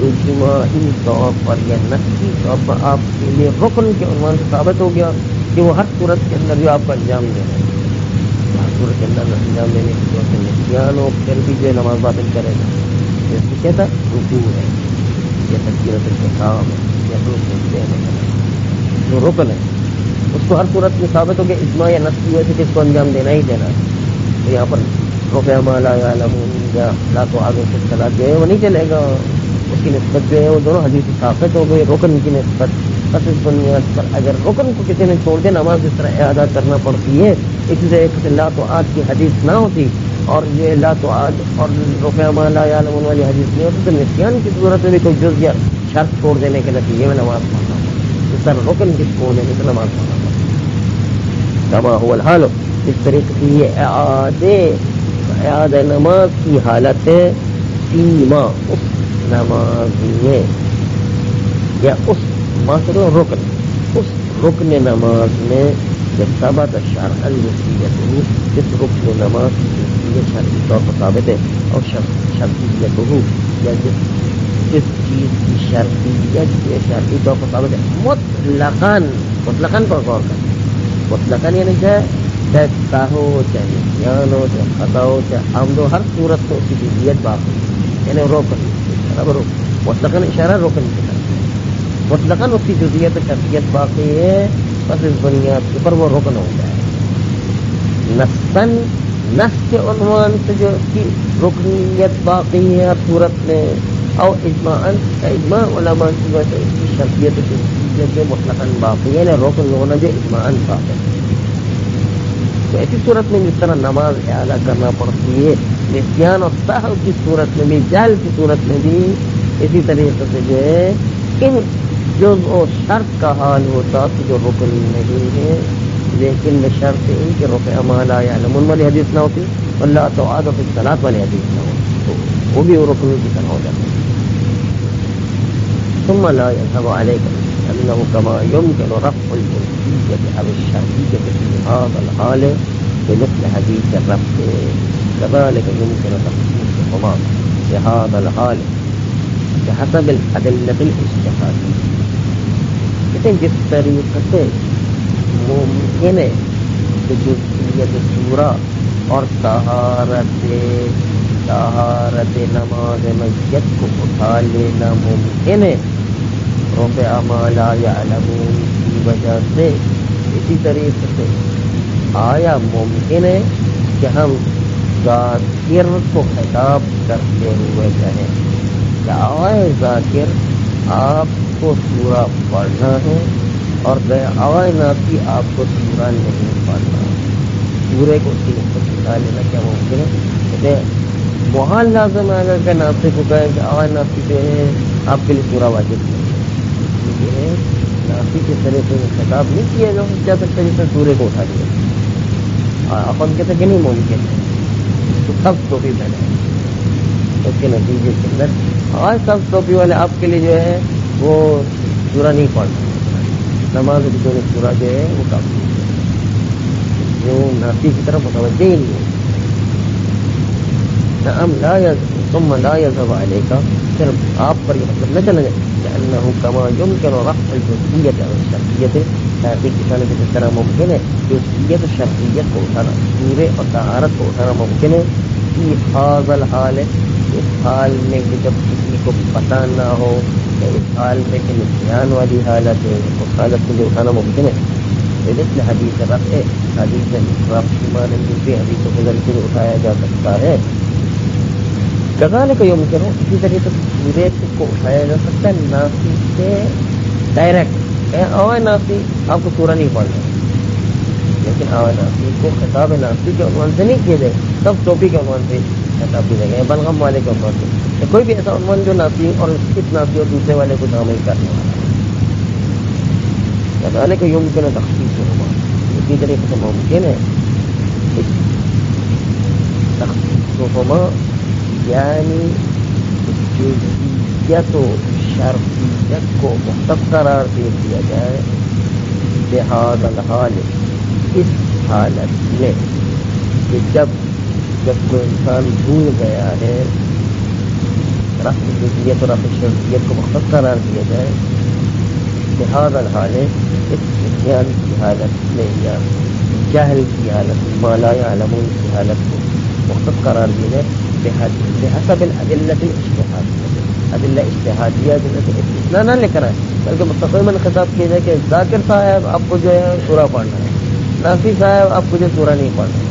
اجماعی طور پر یا نصی طور پر آپ کے لیے رکن کے عنوان سے ثابت ہو گیا کہ وہ ہر صورت کے اندر جو آپ کو انجام دینا ہے، ہر صورت کے اندر انجام دینے کی صورت میں نسیان ہو پھر بھی جو نماز باطل کرے گا، جیسے کہتا رکوع ہے یا تکبیرۃ الاحرام ہے یا سجدے میں جو رکن ہے اس کو ہر صورت میں ثابت ہو گیا اجماع یا نصی وجہ سے اس کو انجام دینا ہی دینا ہے. تو یہاں پر رفع ما لا یعلمون یا لا تعاد الصلاۃ جو ہے وہ نہیں چلے گا، اس کی نسبت جو ہے وہ دونوں حدیث ثابت ہو گئی رکن کی نسبت. بس اس بنیاد پر اگر رکن کو کسی نے چھوڑ دیا نماز اس طرح اعادہ کرنا پڑتی ہے. اس سے ایک لا تعاد کی حدیث نہ ہوتی اور یہ لا تعاد اور رفع ما لا یعلمون والی حدیث نہیں ہوتی تو نسیان کی صورت میں بھی کوئی جز یا شرط چھوڑ دینے کے نتیجے میں نماز پڑھنا پڑتا. اس طرح رکن کی چھوڑ دینے سے نماز پڑھنا پڑتا. كما هو الحال، اس طریقے سے یہ اعادہ نماز کی حالت ہے فیما، اس نماز میں یا اس رکن، اس رکن نماز میں ثبت شرعا حیثیتہ، جس رکن نماز کی حیثیت شرعی طور پر ثابت ہے، اور شرعیتہ یا جس چیز کی شرعیت شرعی طور پر ثابت ہے مطلقاً پر غور کریں. مطلقاً یعنی چاہے ہو چاہے نسیان ہو چاہے خطا ہو چاہے عمد ہو، ہر صورت میں اس کی جزئیت باقی یعنی روکن مطلقاً اشارہ روکن کی طرف مطلقاً اس کی جزئیت شرعیت باقی ہے، بس اس بنیاد کے پر وہ رکن ہو جائے. نص کے عنوان سے جو اس کی رکنیت باقی ہے ہر صورت میں، اور اجماع علماء کی وجہ سے اس کی شرعیت جو مطلقاً باقی ہے رکن ہونا جو اجماعاً باقی ہے. تو ایسی صورت میں جس طرح نماز اعادہ کرنا پڑتی ہے نسیان اور سہو کی صورت میں بھی، جہل کی صورت میں بھی اسی طریقے سے جو ہے ان جز و شرط کا حال ہوتا کہ جو رکن نہیں ہے لیکن بشرط ان کے رفع ما لا یعلمون والی حدیث نہ ہوتی اور لا تعاد الصلاۃ والی حدیث نہ ہوتی تو وہ بھی رکن کی طرح ہو جاتا ہے. ثم لا يذهب عليك أنه كما يمكن رفع الجزئية أو الشرعية في هذا الحال بمثل حديث الرفع كذلك يمكن تخصيصهما في هذا الحال بحسب الأدلة الاجتهادية. لیکن جس طریقے سے ممکن ہے کہ جزئیت سورہ اور طہارت نماز میت کو اٹھا لینا ممکن ہے رفع ما لا یعلمون کی وجہ سے، اسی طریقے سے آیا ممکن ہے کہ ہم ذاکر کو خطاب کرتے ہوئے کہیں کہ آئے ذاکر آپ کو سورہ پڑھنا ہے اور آئے ناسی آپ کو سورہ نہیں پڑھنا، سورے کو اس کی نسبت اٹھا لینا کیا ممکن ہے؟ محال لازم ہے اگر کہ ناصح کو کہے کہ آئے ناسی جو ہے آپ کے لیے سورہ واجب نہیں ہے، نافی کے طریقے سے خطاب نہیں کیا جا سکتا جس نے سورے کو اٹھا دیا. اپن کہتے کہ نہیں ممکن ہے, تو سب ٹوپی پہنے اس کے نتیجے کے اندر آج سب ٹوپی والے آپ کے لیے جو ہے وہ سورہ نہیں پڑھنا, نماز بدون سورہ جو ہے وہ کافی ہے, جو نافی کی طرف متوجہ ہی نہیں ہے. ثم لا يذهب عليك, صرف آپ پر یہ مطلب نہ چلے جائے لأنه كما يمكن رفع الجزئية أو الشرطية, تاکہ کسان کی جس طرح ممکن ہے جزئیت شرطیت کو اٹھانا, سورے اور طہارت کو اٹھانا ممکن ہے فی هذا الحال, اس حال میں کہ جب کسی کو پتہ نہ ہو, یا اس حال میں کہ نسیان والی حالت ہے, اس حالت کو جو اٹھانا ممکن ہے. مثل حدیث رفع, حدیث رفع معنی دوسری حدیثوں کے ذریعے سے اٹھایا جا سکتا ہے. کذالک یمکن, اسی طریقے سے سورے کو اٹھایا جا سکتا ہے نافی سے ڈائریکٹ. آوائے نافی آپ کو سورہ نہیں پڑھنا, لیکن آوائے نافی کو خطاب نافی کے عنوان سے نہیں کیے جائے, سب ٹوپی کے عنوان سے خطاب کیے جائے گا, بلغم والے کے عنوان سے, کوئی بھی ایسا عنوان جو نافی اور اس نافی اور دوسرے والے کو شامل کرنے والا ہے. کذالک یمکن تخصیصہما, اسی طریقے سے ممکن ہے تخصیصہما, یعنی جزئیت و شرطیت کو مختص قرار دے دیا جائے بہذا الحال, اس حالت میں کہ جب کوئی انسان بھول گیا ہے, رفع جزئیت اور رفع شرطیت کو مختص قرار دیا جائے بہذا الحال, اس نسیان کی حالت میں یا جہل کی حالت میں, ما لا یعلمون کی حالت کو مختص قرار دیا جائے بحسب الادلۃ الاجتہادیہ, ادلہ اجتہادیہ جیسے اتنا نہ لے کر آئے بلکہ مستقیما خطاب کیا جائے کہ ذاکر صاحب آپ کو جو ہے سورہ پڑھنا ہے, نافی صاحب آپ کو جو سورہ نہیں پڑھنا ہے.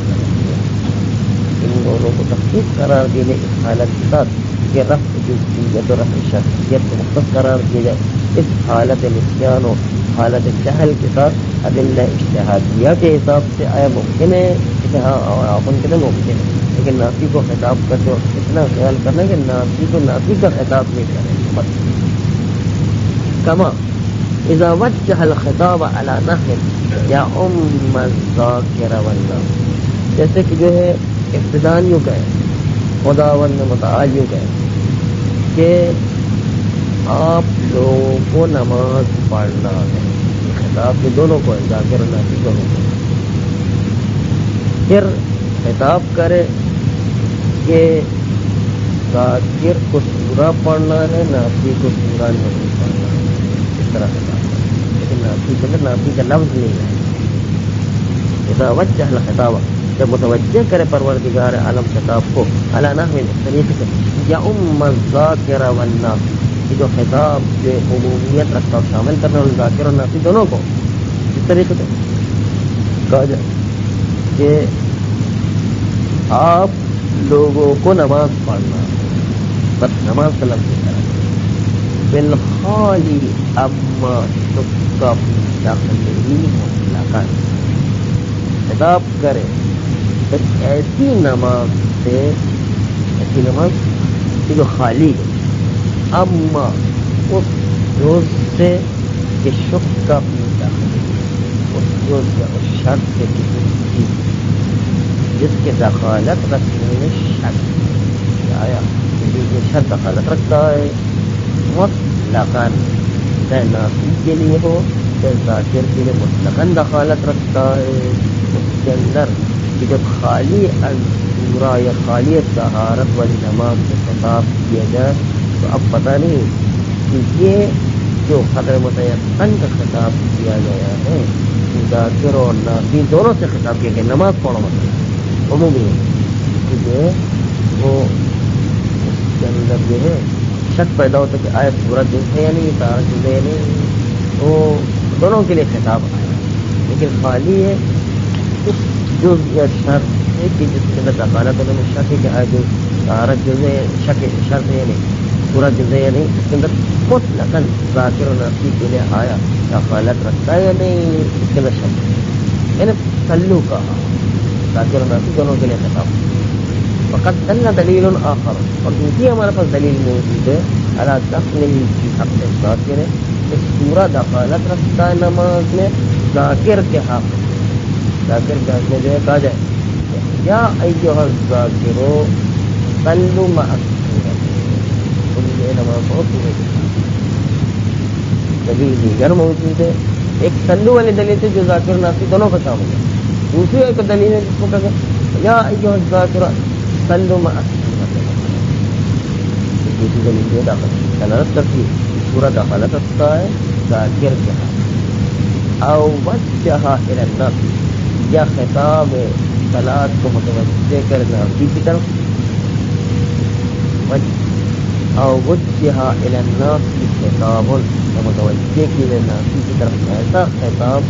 ان دونوں کو تخصیص قرار دینے اس حالت کے ساتھ کہ رفع جزئیت اور رفع شرطیت کو مختص قرار دیا جائے اس حالت نسیان و حالت جہل کے ساتھ ادلہ اجتہادیہ کے حساب سے آیا ممکن ہے کہ ہاں آپ ان کے لیے ممکن ہے, لیکن نافی کو خطاب کرتے وقت اتنا خیال کرنا کہ نافی کو نافی کا خطاب نہیں کریں. کما اذا وجہ الخطاب علی نحو یا الذاکر والنام, جیسے کہ جو ہے ابتدان یوں کہے, خداوند متعال یوں کہے کہ آپ لوگوں کو نماز پڑھنا ہے, خطاب کے دونوں کو ہے, ذاکر اور نافی دونوں کو. پھر خطاب کرے کہ ذاکر کو سورہ پڑھنا ہے, نافی کو سورہ نہیں پڑھنا ہے, اس طرح خطاب کرے, لیکن نافی کے اندر نافی کا لفظ نہیں ہے. اذا وجہ الخطاب, جب متوجہ کرے پروردگار عالم خطاب کو علی نحو اس طریقے سے یا الذاکر والنام, کہ جو خطاب جو عمومیت رکھتا اور شامل کرنا اور ذاکر اور نافی دونوں کو اس طریقے سے کہا جائے کہ آپ لوگوں کو نماز پڑھنا, بس نماز کا لفظ کرا بالخالی اما شکا فی داخلہ مطلقاً, خطاب کرے ایک ایسی نماز سے, ایسی نماز کہ جو خالی ہے, اما اس جز سے کہ شکا فی داخلہ, اس جز یا اس شرط سے کسی چیز جس کے دخالت رکھنے میں شک آیا, یہ شرط دخالت رکھتا ہے مطلقاً, چاہے نافی کے لیے ہو چاہے ذاکر کے لیے مطلقاً دخالت رکھتا ہے اس کے اندر, کہ جب خالی سورہ یا خالی طہارت والی نماز سے خطاب کیا جائے تو اب پتہ نہیں کہ یہ جو قدر متیقن کا خطاب کیا گیا ہے ذاکر اور نافی دونوں سے خطاب کیا گیا, نماز پڑھو مطلب عمومی ہے, جو ہے وہ اس کے اندر جو ہے شک پیدا ہوتا کہ آیا سورہ جز ہے یا نہیں, طہارت جز ہے یا نہیں, وہ دونوں کے لیے خطاب آیا, لیکن خالی ہے اس جز یا شرط ہے کہ جس کے اندر دخالت ہونے میں شک ہے کہ آیا جو طہارت جز ہے, شک شرط ہے یا نہیں, سورہ جز ہے یا نہیں, اس کے اندر مطلقاً ذاکر و نافی کے لیے آیا دخالت رکھتا ہے یا نہیں, اس کے اندر شک ہے, یعنی سلو کا ذاکر و نافی دونوں کے لیے خطاب. فقط دل دلیل آخر, اور دوسری ہمارے پاس دلیل موجود ہے علی دخلہ فی حق الذاکر, کہ سورہ دخالت رکھتا ہے نماز میں ذاکر کے حق، ذاکر کے حق میں جو ہے کہا جائے یا ایھا الذاکرو صلوا مع السورۃ، تم یہ نماز پڑھو سورہ کے ساتھ۔ دلیل دیگر موجود ہے، ایک صلو والی دلیل ہے جو ذاکر ناسی دونوں کا شامل ہے، دوسری ایک دلیل ہے جس کو کہتے ہیں یا ایھا الذاکر صلوا مع السورۃ، دوسری دلیل ہے دخالت کرتی ہے، سورہ دخالت رکھتا ہے ذاکر کے حق، او وجہ الی النفس، یا خطاب صلاۃ کو متوجہ کرنا نافی کی طرف، او وجہ الی الناس خطاب متوجہ کی نافی کی طرف ایسا خطاب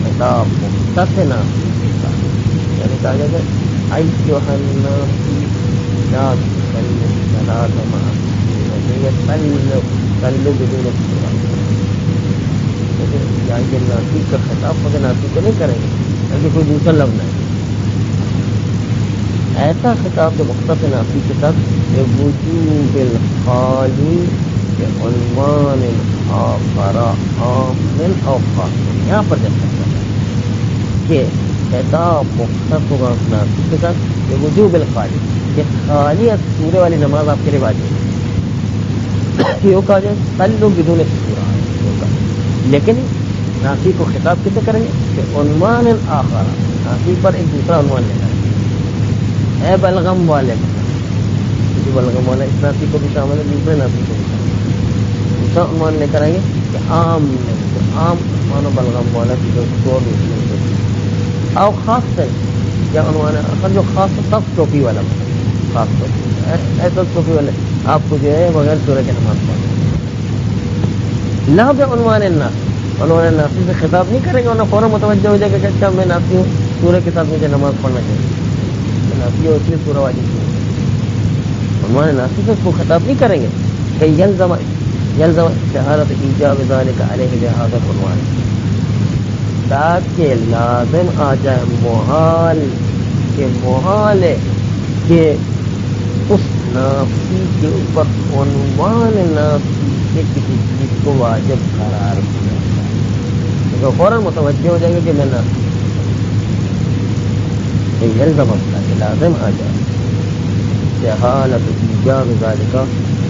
خطاب مختص نافی کے ساتھ، یعنی کہا جاتا ہے ایھا الناس لا تصلوا الصلاۃ مع السورۃ، صلوا بدون السورۃ، یہ نافی کا خطاب خود نافی کو نہیں کریں گے بلکہ کوئی دوسرا لفظ نہیں، ایسا خطاب جو مختص نافی کے ساتھ وجوب الخالی عنوان آخر عام من او خاص، یہاں پر جب تک کہ خطاب مختص ہوگا نافی کے ساتھ وجوب الخالی، کہ خالی سورے والی نماز آپ کے لیے واجب ہے، یہ کہا جائے صلوا بدون السورۃ، لیکن نافی کو خطاب کسے کریں گے کہ عنوان آخر، نافی پر ایک دوسرا عنوان لینا ہے، اے بلغم والے، جو بلغم والا اس نافی کو بھی شامل ہے، دوسرے نافی کو بھی شامل ہے، دوسرا عنوان لے کر آئیں گے کہ عام نہیں، تو عام مانو بلغم والا کی جو بھی او خاص سے یا عنوان آخر جو خاص سب ٹوپی والا، خاص ٹوپی ایسا ٹوپی والے آپ کو جو ہے بغیر سورہ کے نماز پڑھنا، لا بعنوان الناس، عنوان نافی سے خطاب نہیں کریں گے، انہیں فوراً متوجہ ہو جائے گا کہ اچھا میں نافی ہوں، سورہ کے ساتھ مجھے نماز پڑھنا چاہیے، نافی ہو اس لیے سورہ واجب ہے، عنوان نافی سے اس کو خطاب نہیں کریں گے کہ یلزم شہادت ایجاب ذالک علیہ بہذا العنوان، تاکہ لازم آ جائے محال ہے کہ اس نافی کے اوپر عنوان نافی سے کسی چیز کو واجب قرار دیا جائے، تو فوراً متوجہ ہو جائے گا کہ میں نافی یلزم ہوتا کہ لازم آ جائے شہادت ایجاب ذالک،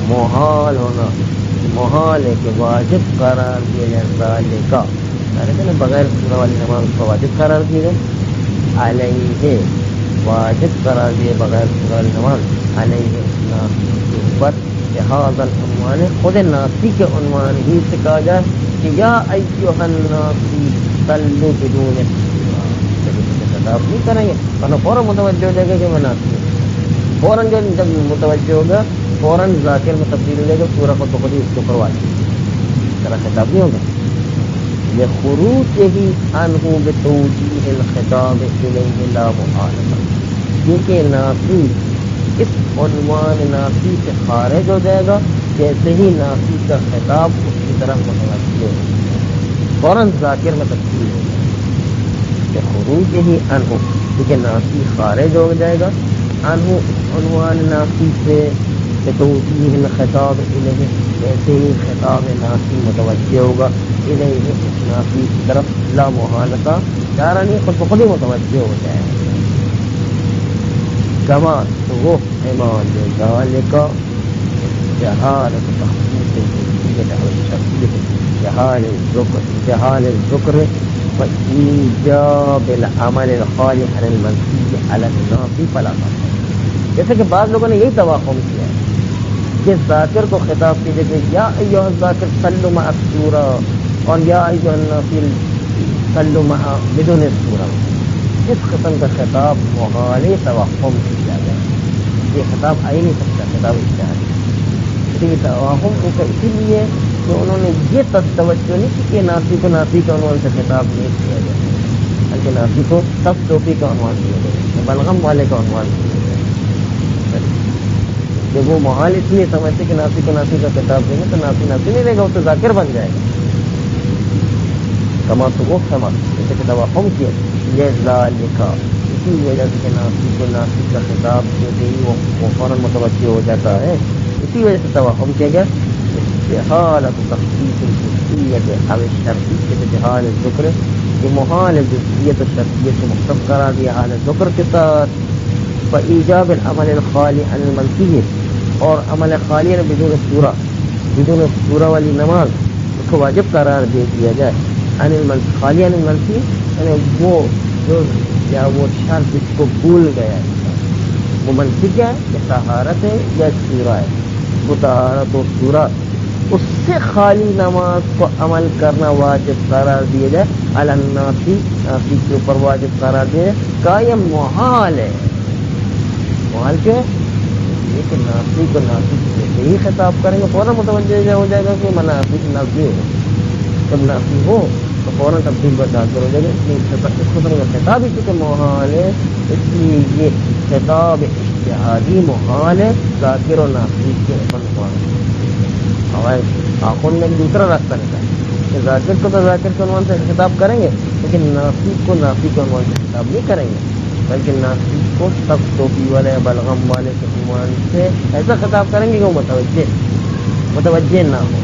محال ہونا، محال ہے کہ واجب قرار دیا جائے ذالک، یعنی بغیر سورہ والی نماز کو واجب قرار دیے گئے، علیہ واجب قرار دیے بغیر سورہ والی نماز، علیہ نافی کے اوپر بہذا العنوان، خود نافی کے عنوان ہی سے کہا جائے کہ یا ایھا الناس صلوا بدون السورۃ، خطاب نہیں کریں گے ورنہ فوراً متوجہ ہو جائے گا کہ میں نافی ہوں، فوراً جب متوجہ ہوگا فوراً ذاکر میں تبدیل ہو جائے گا، سورہ کو تو خود ہی اس کے اوپر واجب، طرح خطاب نہیں ہوگا، لخروجہ عنہ بتوجیہ الخطاب الیہ لا محالۃ، کیونکہ نافی اس عنوان نافی سے خارج ہو جائے گا جیسے ہی نافی کا خطاب اس کی طرف متوجہ ہو، فوراً ذاکر میں تبدیل ہو جائے گا، لخروجہ عنہ، کیونکہ نافی خارج ہو جائے گا، عنہ عنوان نافی سے بتوجیہ الخطاب الیہ، جیسے ہی خطاب نافی متوجہ ہوگا الیہ اس نافی کی طرف، لا محالۃ، چارہ نہیں خود بخود ہی متوجہ ہو جائے گا، کما تفهم لذلك جہالت تخصیص جہال الذکر وإیجاب العمل الخالص عن المنفی علی النافی فلا فرق، جیسے کہ بعض لوگوں نے یہی توقع کیا ہے کہ ذاکر کو خطاب کیجیے کہ یا ایھا الذاکر صلوا مع السورۃ، اور یا ایھا النافی صلوا مع بدون السورۃ، اس قسم کا خطاب محال توہم کیا گیا، یہ خطاب آ ہی نہیں سکتا، خطاب اجتہادی، یہ توہم ان کا اسی لیے کہ انہوں نے یہ توجہ نہیں کی کہ نافی کو نافی کا عنوان سے خطاب نہیں کیا جائے، بلکہ نافی کو سب ٹوپی کا عنوان دیا گیا، بلغم والے کا عنوان دیا گیا، جب وہ محال اس لیے سمجھتے کہ نافی کو نافی کا خطاب دیں گے تو نافی نافی نہیں رہے گا، وہ تو ذاکر بن جائے گا، کما تفهم جیسے کہ توہم کیا لذالک، اسی وجہ سے نافی کو نافی کا خطاب دیتے ہی وہ فوراً متوجہ ہو جاتا ہے، اسی وجہ سے توہم کیا گیا استحالة تخصيص الجزئية أو الشرطية بحال الذكر کہ محال جزئیت و شرطیت کو مختص قرار دیا حال ذکر کے ساتھ فإيجاب العمل الخالی عن المنفی اور عمل خالی بدون سورہ والی نماز اس کو واجب قرار دے دیا جائے خالی عن المنفی یعنی وہ جو یا وہ شرط جس کو بھول گیا ہے وہ منفی کیا ہے کہ طہارت ہے یا سورہ ہے وہ طہارت و سورہ اس سے خالی نماز کو عمل کرنا واجب قرار دیا جائے النافی نافی کے اوپر واجب قرار دیا جائے کا یہ محال ہے محال کیا ہے لیکن نافی کو نافی سے ہی خطاب کریں گے فوراً متوجہ ہو جائے گا کہ منافی نافی ہو جب نافی ہو تو فوراً تبدیل برداشت ہو جائے گا اس خطرے میں خطاب اس کے محال ہے اس لیے یہ خطاب اشتہادی محال ہے ذاکر و نافی کے عنوان آخر نے ایک دوسرا راستہ نکالا کہ ذاکر کو تو ذاکر کے عنوان سے خطاب کریں گے لیکن نافی کو نافی کے عنوان سے خطاب نہیں کریں گے بلکہ نافی کو سب ٹوپی والے بلغم والے کے عنوان سے ایسا خطاب کریں گے کہ وہ متوجہ نہ ہو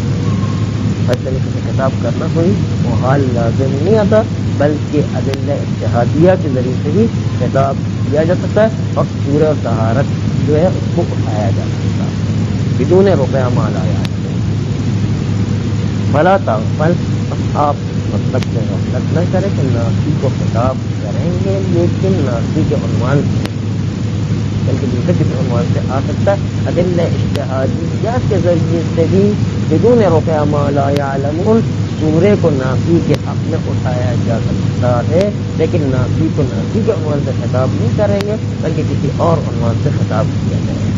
اس طریقے سے خطاب کرنا کوئی محال لازم نہیں آتا بلکہ ادلہ اجتہادیہ کے ذریعے سے بھی خطاب کیا جا سکتا ہے اور سورہ اور طہارت جو ہے اس کو اٹھایا جا سکتا ہے بدون رفع مال آیا فلا تغفل آپ مطلب سے غفلت نہ کریں کہ نافی کو خطاب کریں گے لیکن نافی کے عنوان سے بلکہ دوسرے کسی عنوان سے آ سکتا ہے ادلہ اجتہادیہ کے ذریعے سے بھی بدون رفع ما لا یعلمون سورے کو نافی کے حق میں اٹھایا جا سکتا ہے لیکن نافی کو نافی کے عنوان سے خطاب نہیں کریں گے بلکہ کسی اور عنوان سے خطاب کیا جائے گا